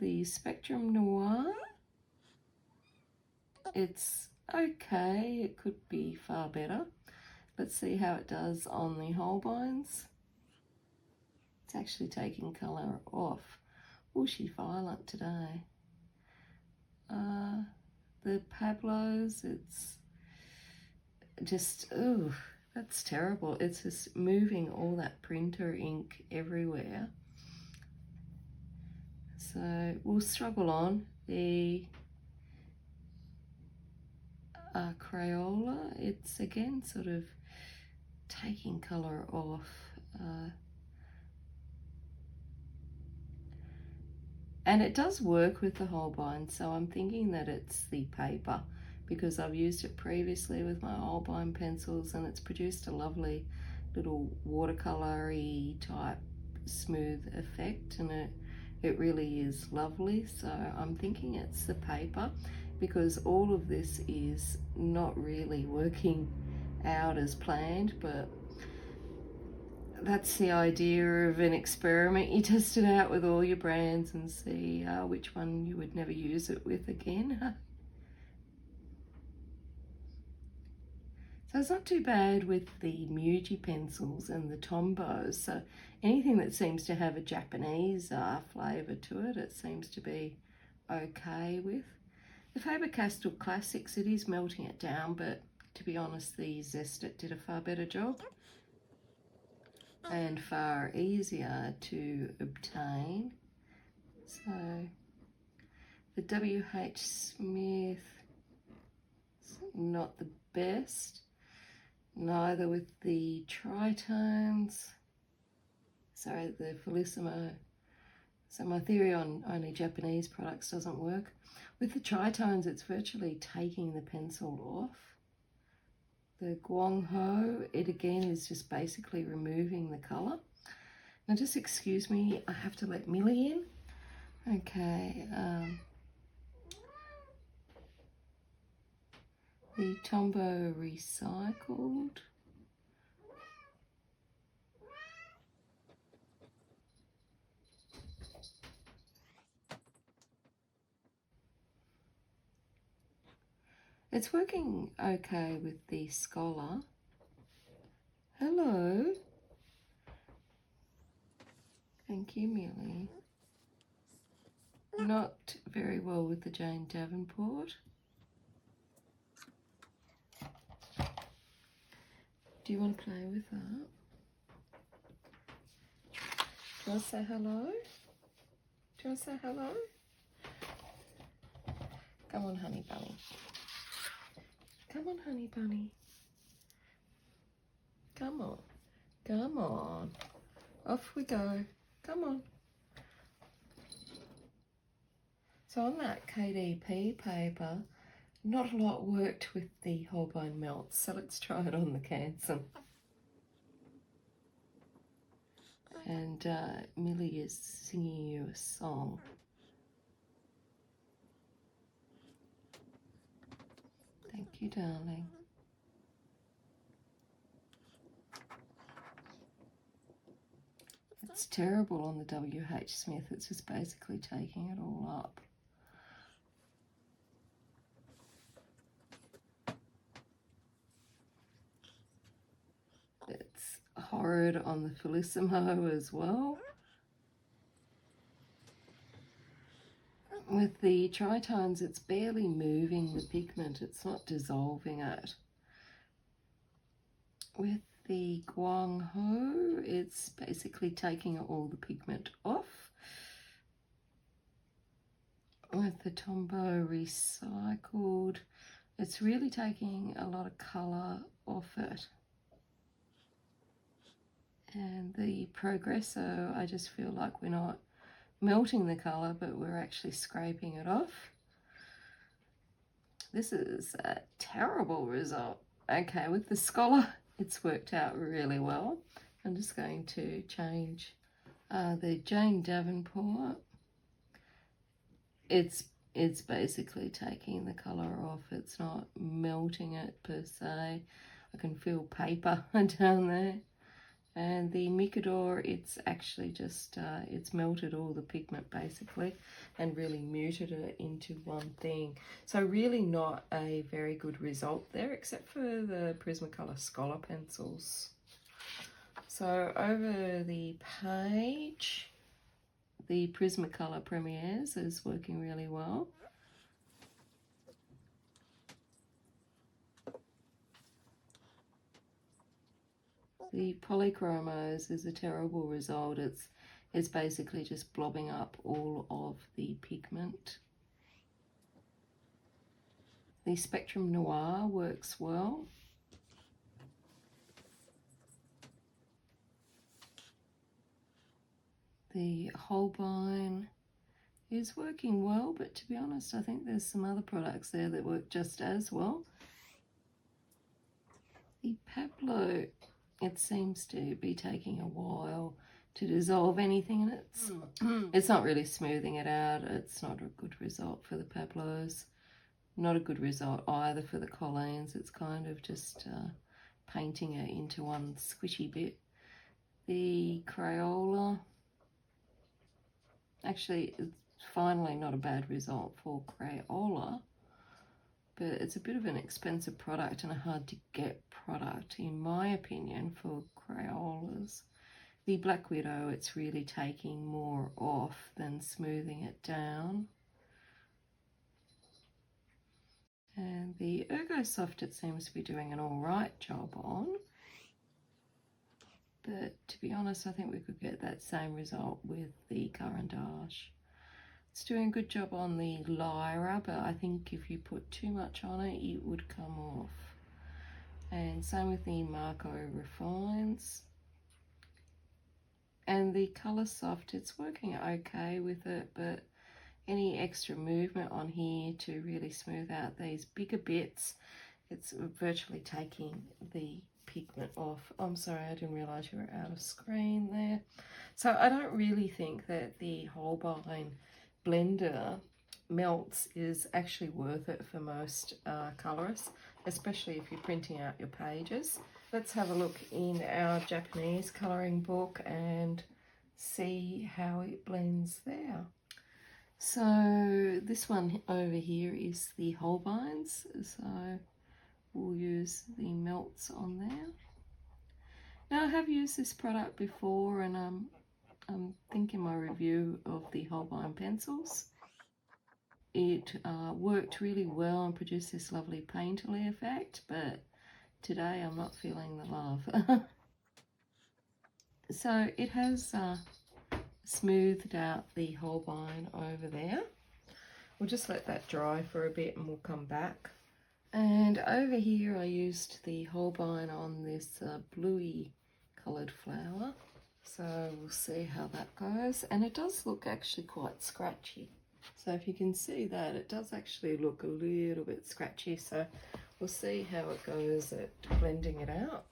The Spectrum Noir, it's okay. It could be far better. Let's see how it does on the Holbeins. It's actually taking colour off. Oh, she's violent today. The Pablos, it's just, oh, that's terrible. It's just moving all that printer ink everywhere. So we'll struggle on. The Crayola, it's again sort of taking colour off. And it does work with the Holbein, so I'm thinking that it's the paper, because I've used it previously with my Holbein pencils and it's produced a lovely little watercolory type smooth effect, and it really is lovely. So I'm thinking it's the paper, because all of this is not really working out as planned, but that's the idea of an experiment. You test it out with all your brands and see which one you would never use it with again. So it's not too bad with the Muji pencils and the Tombows. So anything that seems to have a Japanese flavour to it, it seems to be okay with. The Faber-Castell Classics, it is melting it down, but to be honest, the Zest It did a far better job and far easier to obtain. So the WH Smith, not the best, neither with the Tritones, sorry, the Felissimo. So my theory on only Japanese products doesn't work. With the Tritones, it's virtually taking the pencil off. The Guangzhou, it again is just basically removing the colour. Now just excuse me, I have to let Millie in. Okay, the Tombow Recycled. It's working okay with the Scholar. Hello. Thank you, Millie. Not very well with the Jane Davenport. Do you want to play with that? Do you want to say hello? Do you want to say hello? Come on, honey bunny. Come on, honey bunny. Come on. Come on. Off we go. Come on. So on that KDP paper, not a lot worked with the Holbein Meltz, so let's try it on the Canson. And Millie is singing you a song. Thank you, darling. It's terrible on the WH Smith. It's just basically taking it all up. horrid on the Felissimo as well. With the tritones, it's barely moving the pigment, it's not dissolving it. With the Guang Ho, it's basically taking all the pigment off. With the Tombow Recycled, it's really taking a lot of colour off it. And the Progresso, I just feel like we're not melting the colour, but we're actually scraping it off. This is a terrible result. Okay, with the Scholar, it's worked out really well. I'm just going to change the Jane Davenport. It's basically taking the colour off. It's not melting it per se. I can feel paper down there. And the Mikador, it's actually just, it's melted all the pigment basically and really muted it into one thing. So really not a very good result there, except for the Prismacolor Scholar pencils. So over the page, the Prismacolor Premieres is working really well. The Polychromos is a terrible result. It's basically just blobbing up all of the pigment. The Spectrum Noir works well. The Holbein is working well, but to be honest, I think there's some other products there that work just as well. The Pablo, it seems to be taking a while to dissolve anything, and it's not really smoothing it out. It's not a good result for the Pablos. Not a good result either for the Colleens. It's kind of just painting it into one squishy bit. The Crayola, actually, it's finally not a bad result for Crayola, but it's a bit of an expensive product and a hard to get product, in my opinion, for Crayolas. The Black Widow, it's really taking more off than smoothing it down. And the Ergosoft, it seems to be doing an alright job on. But to be honest, I think we could get that same result with the Caran. It's doing a good job on the Lyra, but I think if you put too much on it, it would come off. And same with the Marco Refines. And the Colour Soft, it's working okay with it, but any extra movement on here to really smooth out these bigger bits, it's virtually taking the pigment off. I'm sorry, I didn't realise you were out of screen there. So I don't really think that the Holbein Blender Meltz is actually worth it for most colorists, especially if you're printing out your pages. Let's have a look in our Japanese colouring book and see how it blends there. So this one over here is the Holbeins, so we'll use the Meltz on there. Now I have used this product before, and I'm thinking my review of the Holbein pencils. It worked really well and produced this lovely painterly effect, but today I'm not feeling the love. So it has smoothed out the Holbein over there. We'll just let that dry for a bit and we'll come back. And over here I used the Holbein on this bluey coloured flower. So we'll see how that goes. And it does look actually quite scratchy. So if you can see that, it does actually look a little bit scratchy. So we'll see how it goes at blending it out.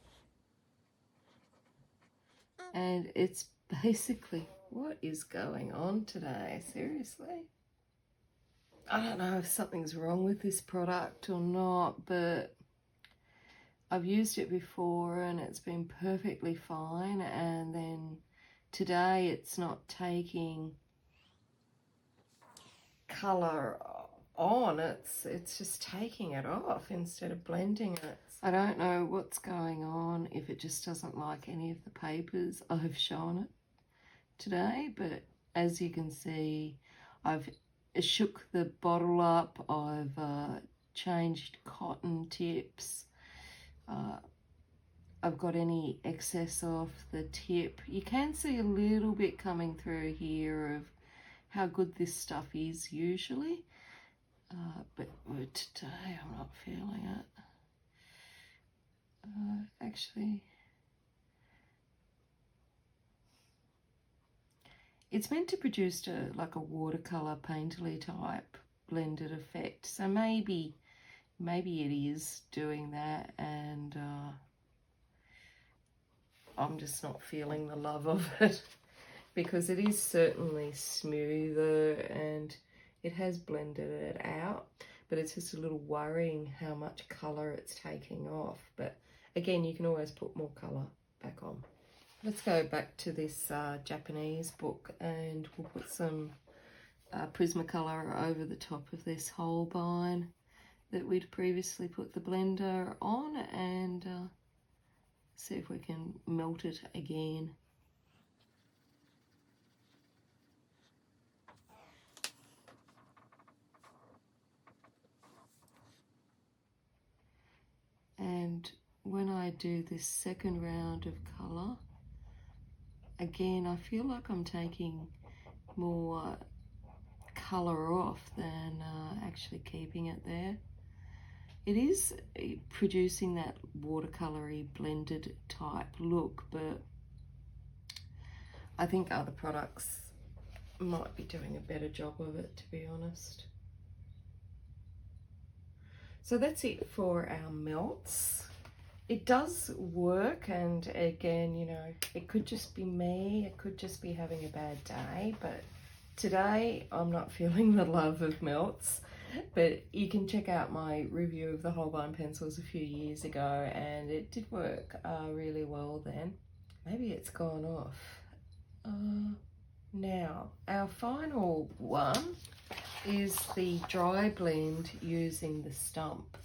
And it's basically, what is going on today? Seriously? I don't know if something's wrong with this product or not, but I've used it before and it's been perfectly fine, and then today it's not taking colour on, it's just taking it off instead of blending it. I don't know what's going on, if it just doesn't like any of the papers I've shown it today, but as you can see, I've shook the bottle up, I've changed cotton tips, I've got any excess off the tip. You can see a little bit coming through here of how good this stuff is usually, but today I'm not feeling it. Actually, it's meant to produce like a watercolor painterly type blended effect, so maybe it is doing that, and I'm just not feeling the love of it because it is certainly smoother and it has blended it out, but it's just a little worrying how much colour it's taking off. But again, you can always put more colour back on. Let's go back to this Japanese book, and we'll put some Prismacolor over the top of this Holbein that we'd previously put the blender on, and see if we can melt it again. And when I do this second round of colour, again, I feel like I'm taking more colour off than actually keeping it there. It is producing that watercolory blended type look, but I think other products might be doing a better job of it, to be honest. So that's it for our melts. It does work, and again, you know, it could just be me, it could just be having a bad day, but today I'm not feeling the love of melts. But you can check out my review of the Holbein pencils a few years ago, and it did work really well then. Maybe it's gone off. Now, our final one is the dry blend using the Stump.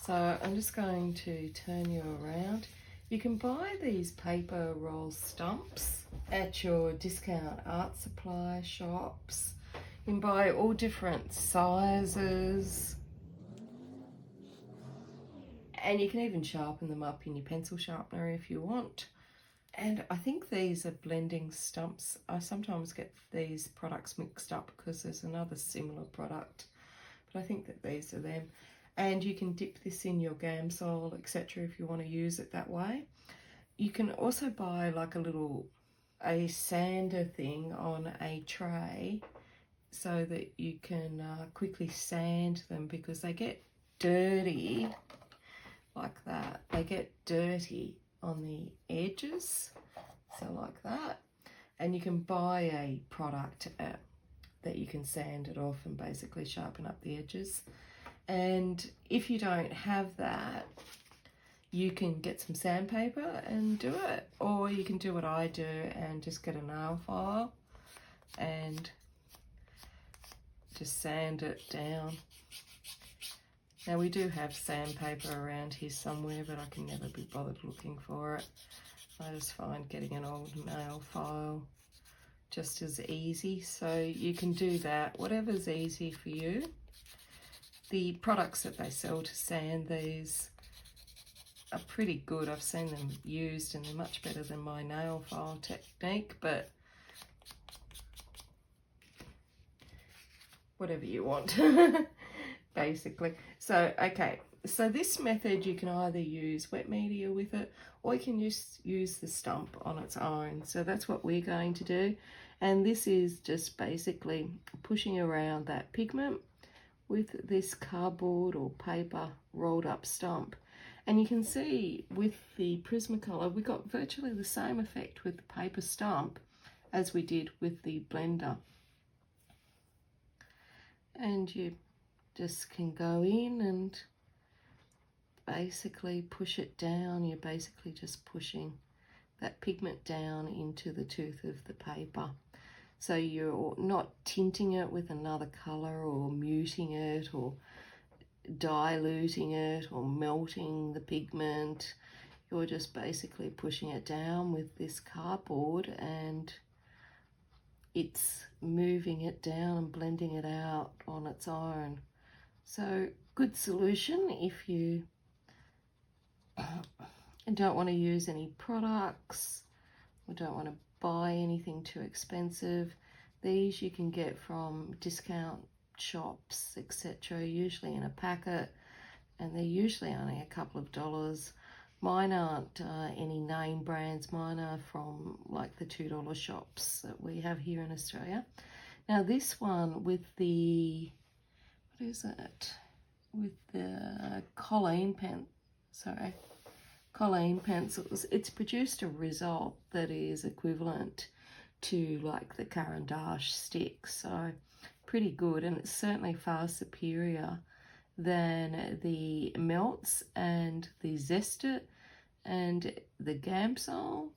So I'm just going to turn you around. You can buy these paper roll stumps at your discount art supply shops. You can buy all different sizes, and you can even sharpen them up in your pencil sharpener if you want. And I think these are blending stumps. I sometimes get these products mixed up because there's another similar product, but I think that these are them. And you can dip this in your Gamsol, etc., if you want to use it that way. You can also buy like a sander thing on a tray, so that you can quickly sand them, because they get dirty like that. They get dirty on the edges, so like that. And you can buy a product that you can sand it off and basically sharpen up the edges. And if you don't have that, you can get some sandpaper and do it, or you can do what I do and just get a nail file and just sand it down. Now, we do have sandpaper around here somewhere, but I can never be bothered looking for it. I just find getting an old nail file just as easy, so you can do that, whatever's easy for you. The products that they sell to sand these are pretty good. I've seen them used and they're much better than my nail file technique, but whatever you want, basically. So, okay, so this method, you can either use wet media with it, or you can just use the Stump on its own. So that's what we're going to do. And this is just basically pushing around that pigment with this cardboard or paper rolled up stump. And you can see with the Prismacolor, we got virtually the same effect with the paper stump as we did with the blender. And you just can go in and basically push it down. You're basically just pushing that pigment down into the tooth of the paper. So you're not tinting it with another color or muting it or diluting it or melting the pigment. You're just basically pushing it down with this cardboard and it's moving it down and blending it out on its own. So good solution if you don't want to use any products or don't want to buy anything too expensive. These you can get from discount shops, etc., usually in a packet, and they're usually only a couple of dollars. Mine aren't any name brands. Mine are from like the $2 shops that we have here in Australia. Now this one with the, what is it? With the Colleen pencils, it's produced a result that is equivalent to like the Caran stick. So pretty good, and it's certainly far superior than the Meltz and the Zest It and the Gamsol.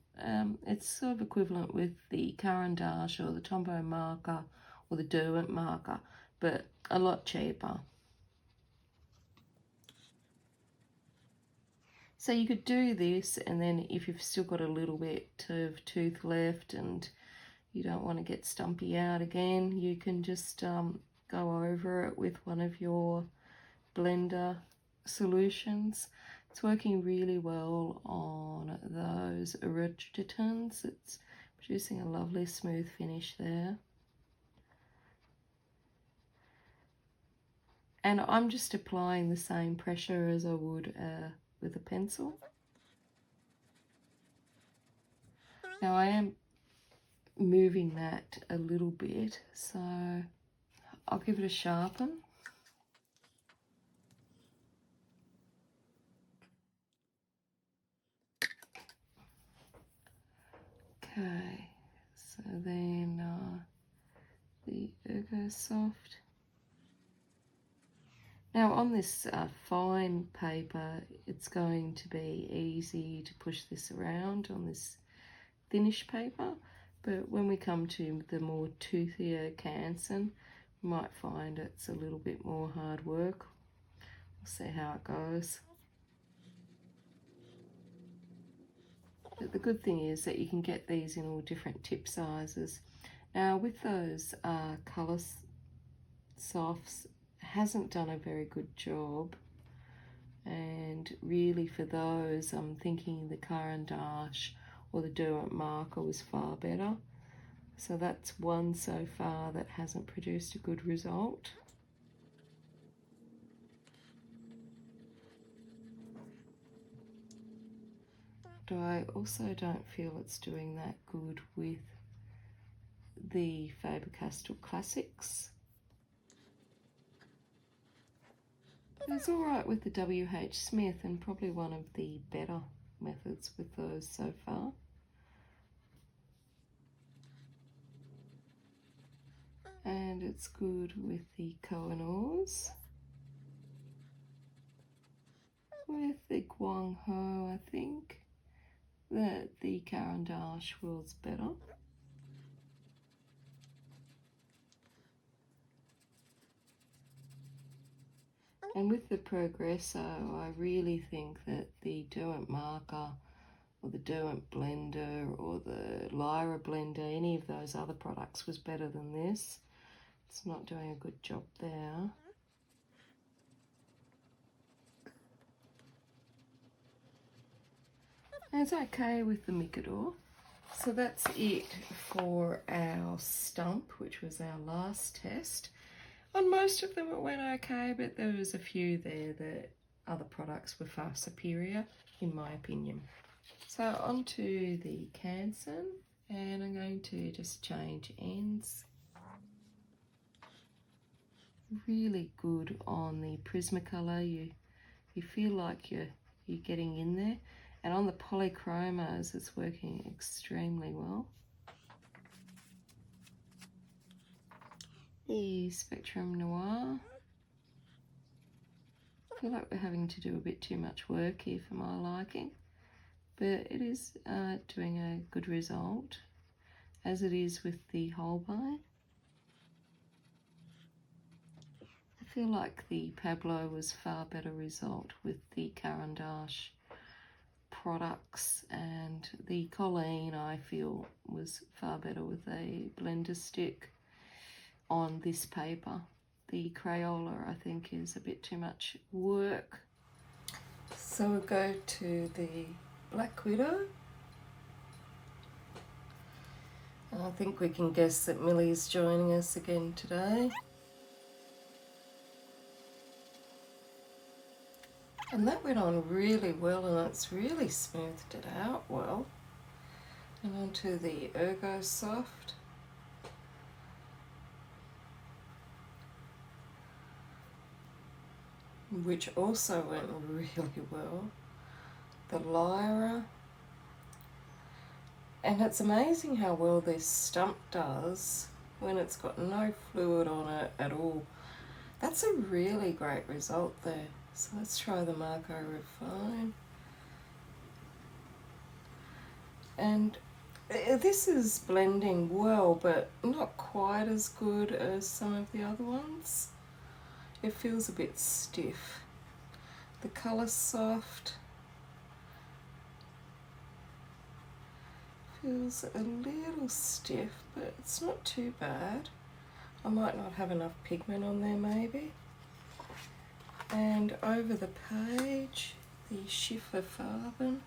It's sort of equivalent with the Caran or the Tombow Marker or the Derwent Marker, but a lot cheaper. So you could do this, and then if you've still got a little bit of tooth left and you don't want to get stumpy out again, you can just go over it with one of your blender solutions. It's working really well on those erythritons. It's producing a lovely smooth finish there. And I'm just applying the same pressure as I would with a pencil. Now I am moving that a little bit, so I'll give it a sharpen. Okay, so then the Ergo Soft. Now on this fine paper, it's going to be easy to push this around on this thinnish paper, but when we come to the more toothier Canson, you might find it's a little bit more hard work. We'll see how it goes. But the good thing is that you can get these in all different tip sizes. Now with those colour softs, hasn't done a very good job, and really for those I'm thinking the Caran or the Derwent Marker was far better. So that's one so far that hasn't produced a good result. But I also don't feel it's doing that good with the Faber-Castell Classics. It's alright with the WH Smith, and probably one of the better methods with those so far. And it's good with the Koh-i-Noors. With the Guang Ho, I think that the Caran was better. And with the Progresso, I really think that the Derwent Marker or the Derwent Blender or the Lyra Blender, any of those other products was better than this. It's not doing a good job there. And it's okay with the Mikador. So that's it for our Stump, which was our last test. On most of them it went okay, but there was a few there that other products were far superior, in my opinion. So onto the Canson, and I'm going to just change ends. Really good on the Prismacolor. You feel like you're getting in there, and on the polychromos it's working extremely well. The Spectrum Noir. I feel like we're having to do a bit too much work here for my liking, but it is doing a good result. as it is with the Holbein. I feel like the Pablo was far better result with the Caran products, and the Colleen I feel was far better with a blender stick on this paper. The Crayola I think is a bit too much work. So we'll go to the Black Widow. I think we can guess that Millie's joining us again today. And that went on really well, and it's really smoothed it out well. And onto the Ergo Soft. Which also went really well. The Lyra. And it's amazing how well this Stump does when it's got no fluid on it at all. That's a really great result there. So let's try the Marco Refine. And this is blending well, but not quite as good as some of the other ones. It feels a bit stiff. The Colour Soft feels a little stiff, but it's not too bad. I might not have enough pigment on there maybe. And over the page, the Schiffer Farben.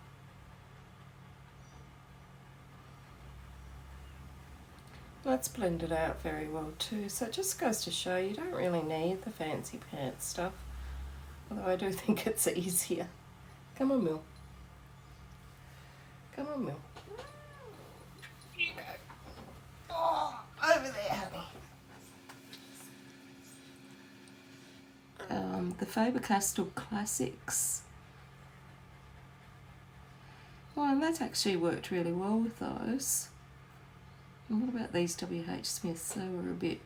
That's blended out very well too, so it just goes to show you don't really need the fancy pants stuff, although I do think it's easier. Come on, Mill. Come on, Mill. You go. Oh, over there, honey. The Faber-Castell Classics. Oh, and that's actually worked really well with those. And what about these WH Smiths? They were a bit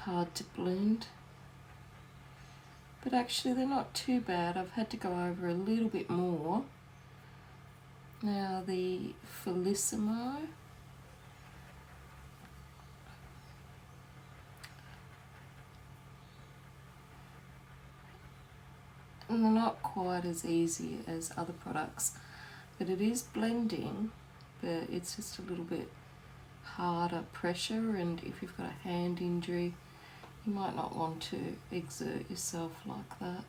hard to blend. But actually they're not too bad. I've had to go over a little bit more. Now the Felissimo. And they're not quite as easy as other products, but it is blending, but it's just a little bit harder pressure, and if you've got a hand injury you might not want to exert yourself like that.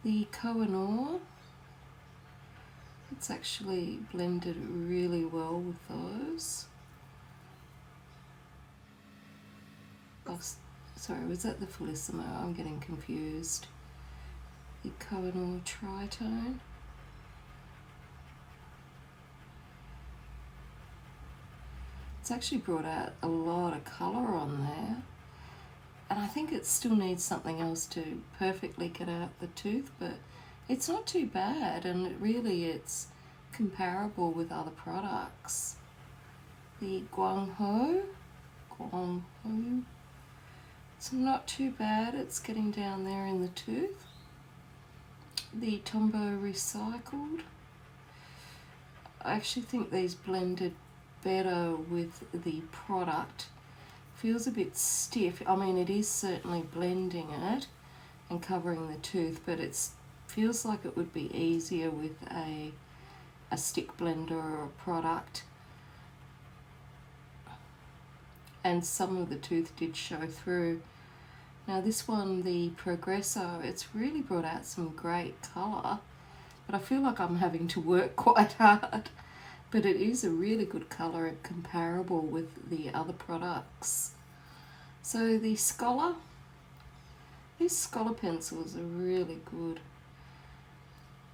The Koh-i-Noor, it's actually blended really well with those. Oh, sorry, was that the Felissimo? I'm getting confused. The Koh-i-Noor Tritone. It's actually brought out a lot of colour on there, and I think it still needs something else to perfectly get out the tooth, but it's not too bad, and it's comparable with other products. The Guangzhou, it's not too bad, it's getting down there in the tooth. The Tombow Recycled, I actually think these blended better with the product. Feels a bit stiff. I mean, it is certainly blending it and covering the tooth, but it feels like it would be easier with a stick blender or a product. And some of the tooth did show through. Now this one, the Progresso, it's really brought out some great colour, but I feel like I'm having to work quite hard. But it is a really good colour, comparable with the other products. So the Scholar, these Scholar pencils are really good.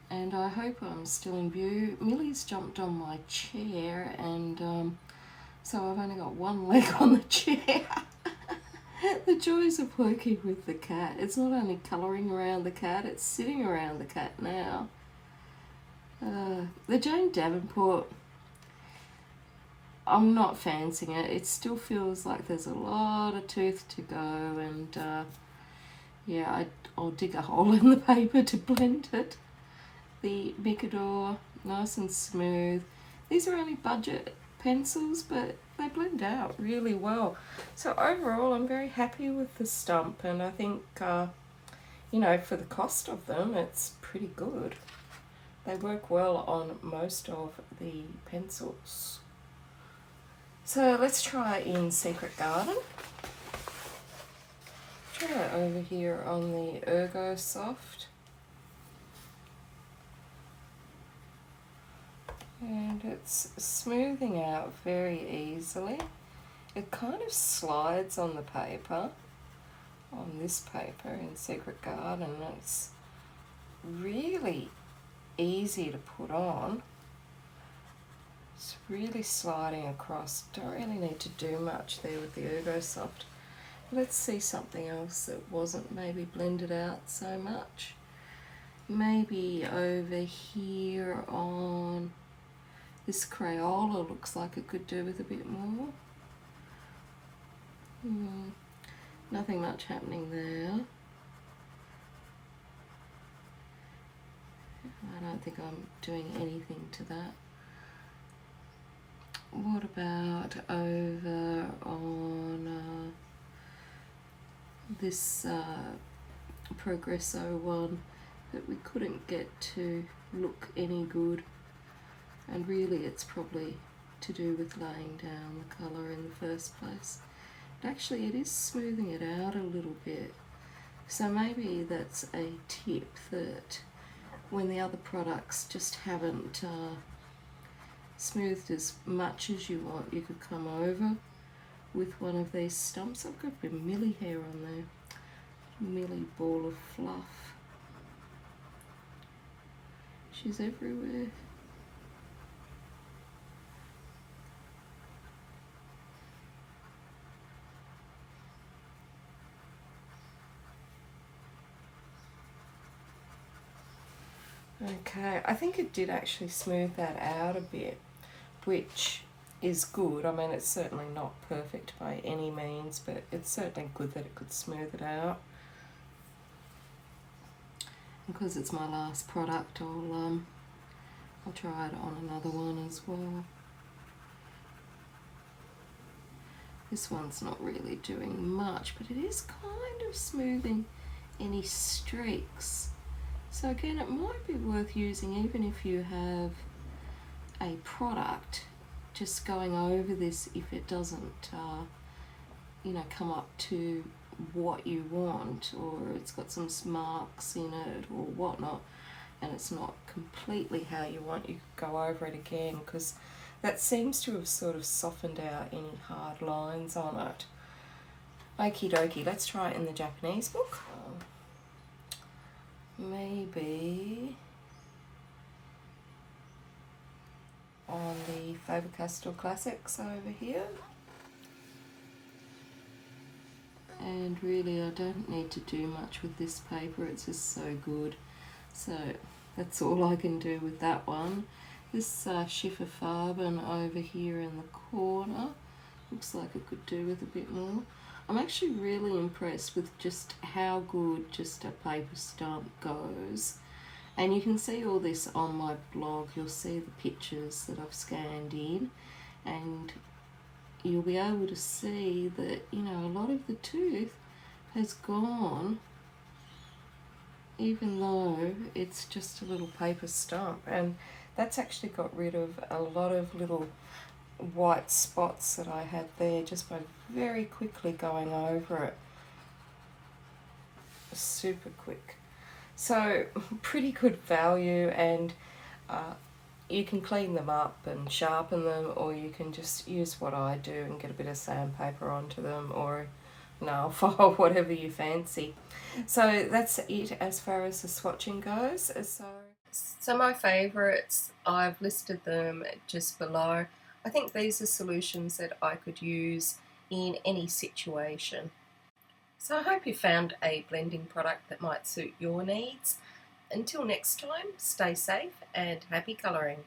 And I hope I'm still in view. Millie's jumped on my chair, and so I've only got one leg on the chair. The joys of working with the cat. It's not only colouring around the cat, it's sitting around the cat now. The Jane Davenport, I'm not fancying it. It still feels like there's a lot of tooth to go, and yeah, I'll dig a hole in the paper to blend it. The Micador, nice and smooth. These are only budget pencils, but they blend out really well. So overall, I'm very happy with the Stump, and I think, you know, for the cost of them, it's pretty good. They work well on most of the pencils. So let's try in Secret Garden. Try it over here on the Ergo Soft. And it's smoothing out very easily. It kind of slides on the paper, on this paper in Secret Garden. It's really easy to put on. It's really sliding across. Don't really need to do much there with the Ergo Soft. Let's see something else that wasn't maybe blended out so much. Maybe over here on this Crayola looks like it could do with a bit more. Nothing much happening there. I don't think I'm doing anything to that. What about over on this Progresso one that we couldn't get to look any good? And really it's probably to do with laying down the colour in the first place. But actually it is smoothing it out a little bit. So maybe that's a tip, that when the other products just haven't smoothed as much as you want, you could come over with one of these stumps. I've got a bit of Millie hair on there. Millie ball of fluff. She's everywhere. Okay, I think it did actually smooth that out a bit, which is good. I mean, it's certainly not perfect by any means, but it's certainly good that it could smooth it out. Because it's my last product, I'll try it on another one as well. This one's not really doing much, but it is kind of smoothing any streaks. So again, it might be worth using even if you have a product, just going over this if it doesn't, you know, come up to what you want, or it's got some marks in it or whatnot, and it's not completely how you want. You could go over it again, because that seems to have sort of softened out any hard lines on it. Okie dokie, let's try it in the Japanese book. Maybe on the Faber-Castell Classics over here. And really I don't need to do much with this paper, it's just so good. So that's all I can do with that one. This Schifferfarben over here in the corner looks like it could do with a bit more. I'm actually really impressed with just how good just a paper stump goes. And you can see all this on my blog. You'll see the pictures that I've scanned in, and you'll be able to see that, you know, a lot of the tooth has gone, even though it's just a little paper stump. And that's actually got rid of a lot of little white spots that I had there just by very quickly going over it. Super quick. So pretty good value, and you can clean them up and sharpen them, or you can just use what I do and get a bit of sandpaper onto them, or nail file, whatever you fancy. So that's it as far as the swatching goes. So my favourites, I've listed them just below. I think these are solutions that I could use in any situation. So I hope you found a blending product that might suit your needs. Until next time, stay safe and happy colouring.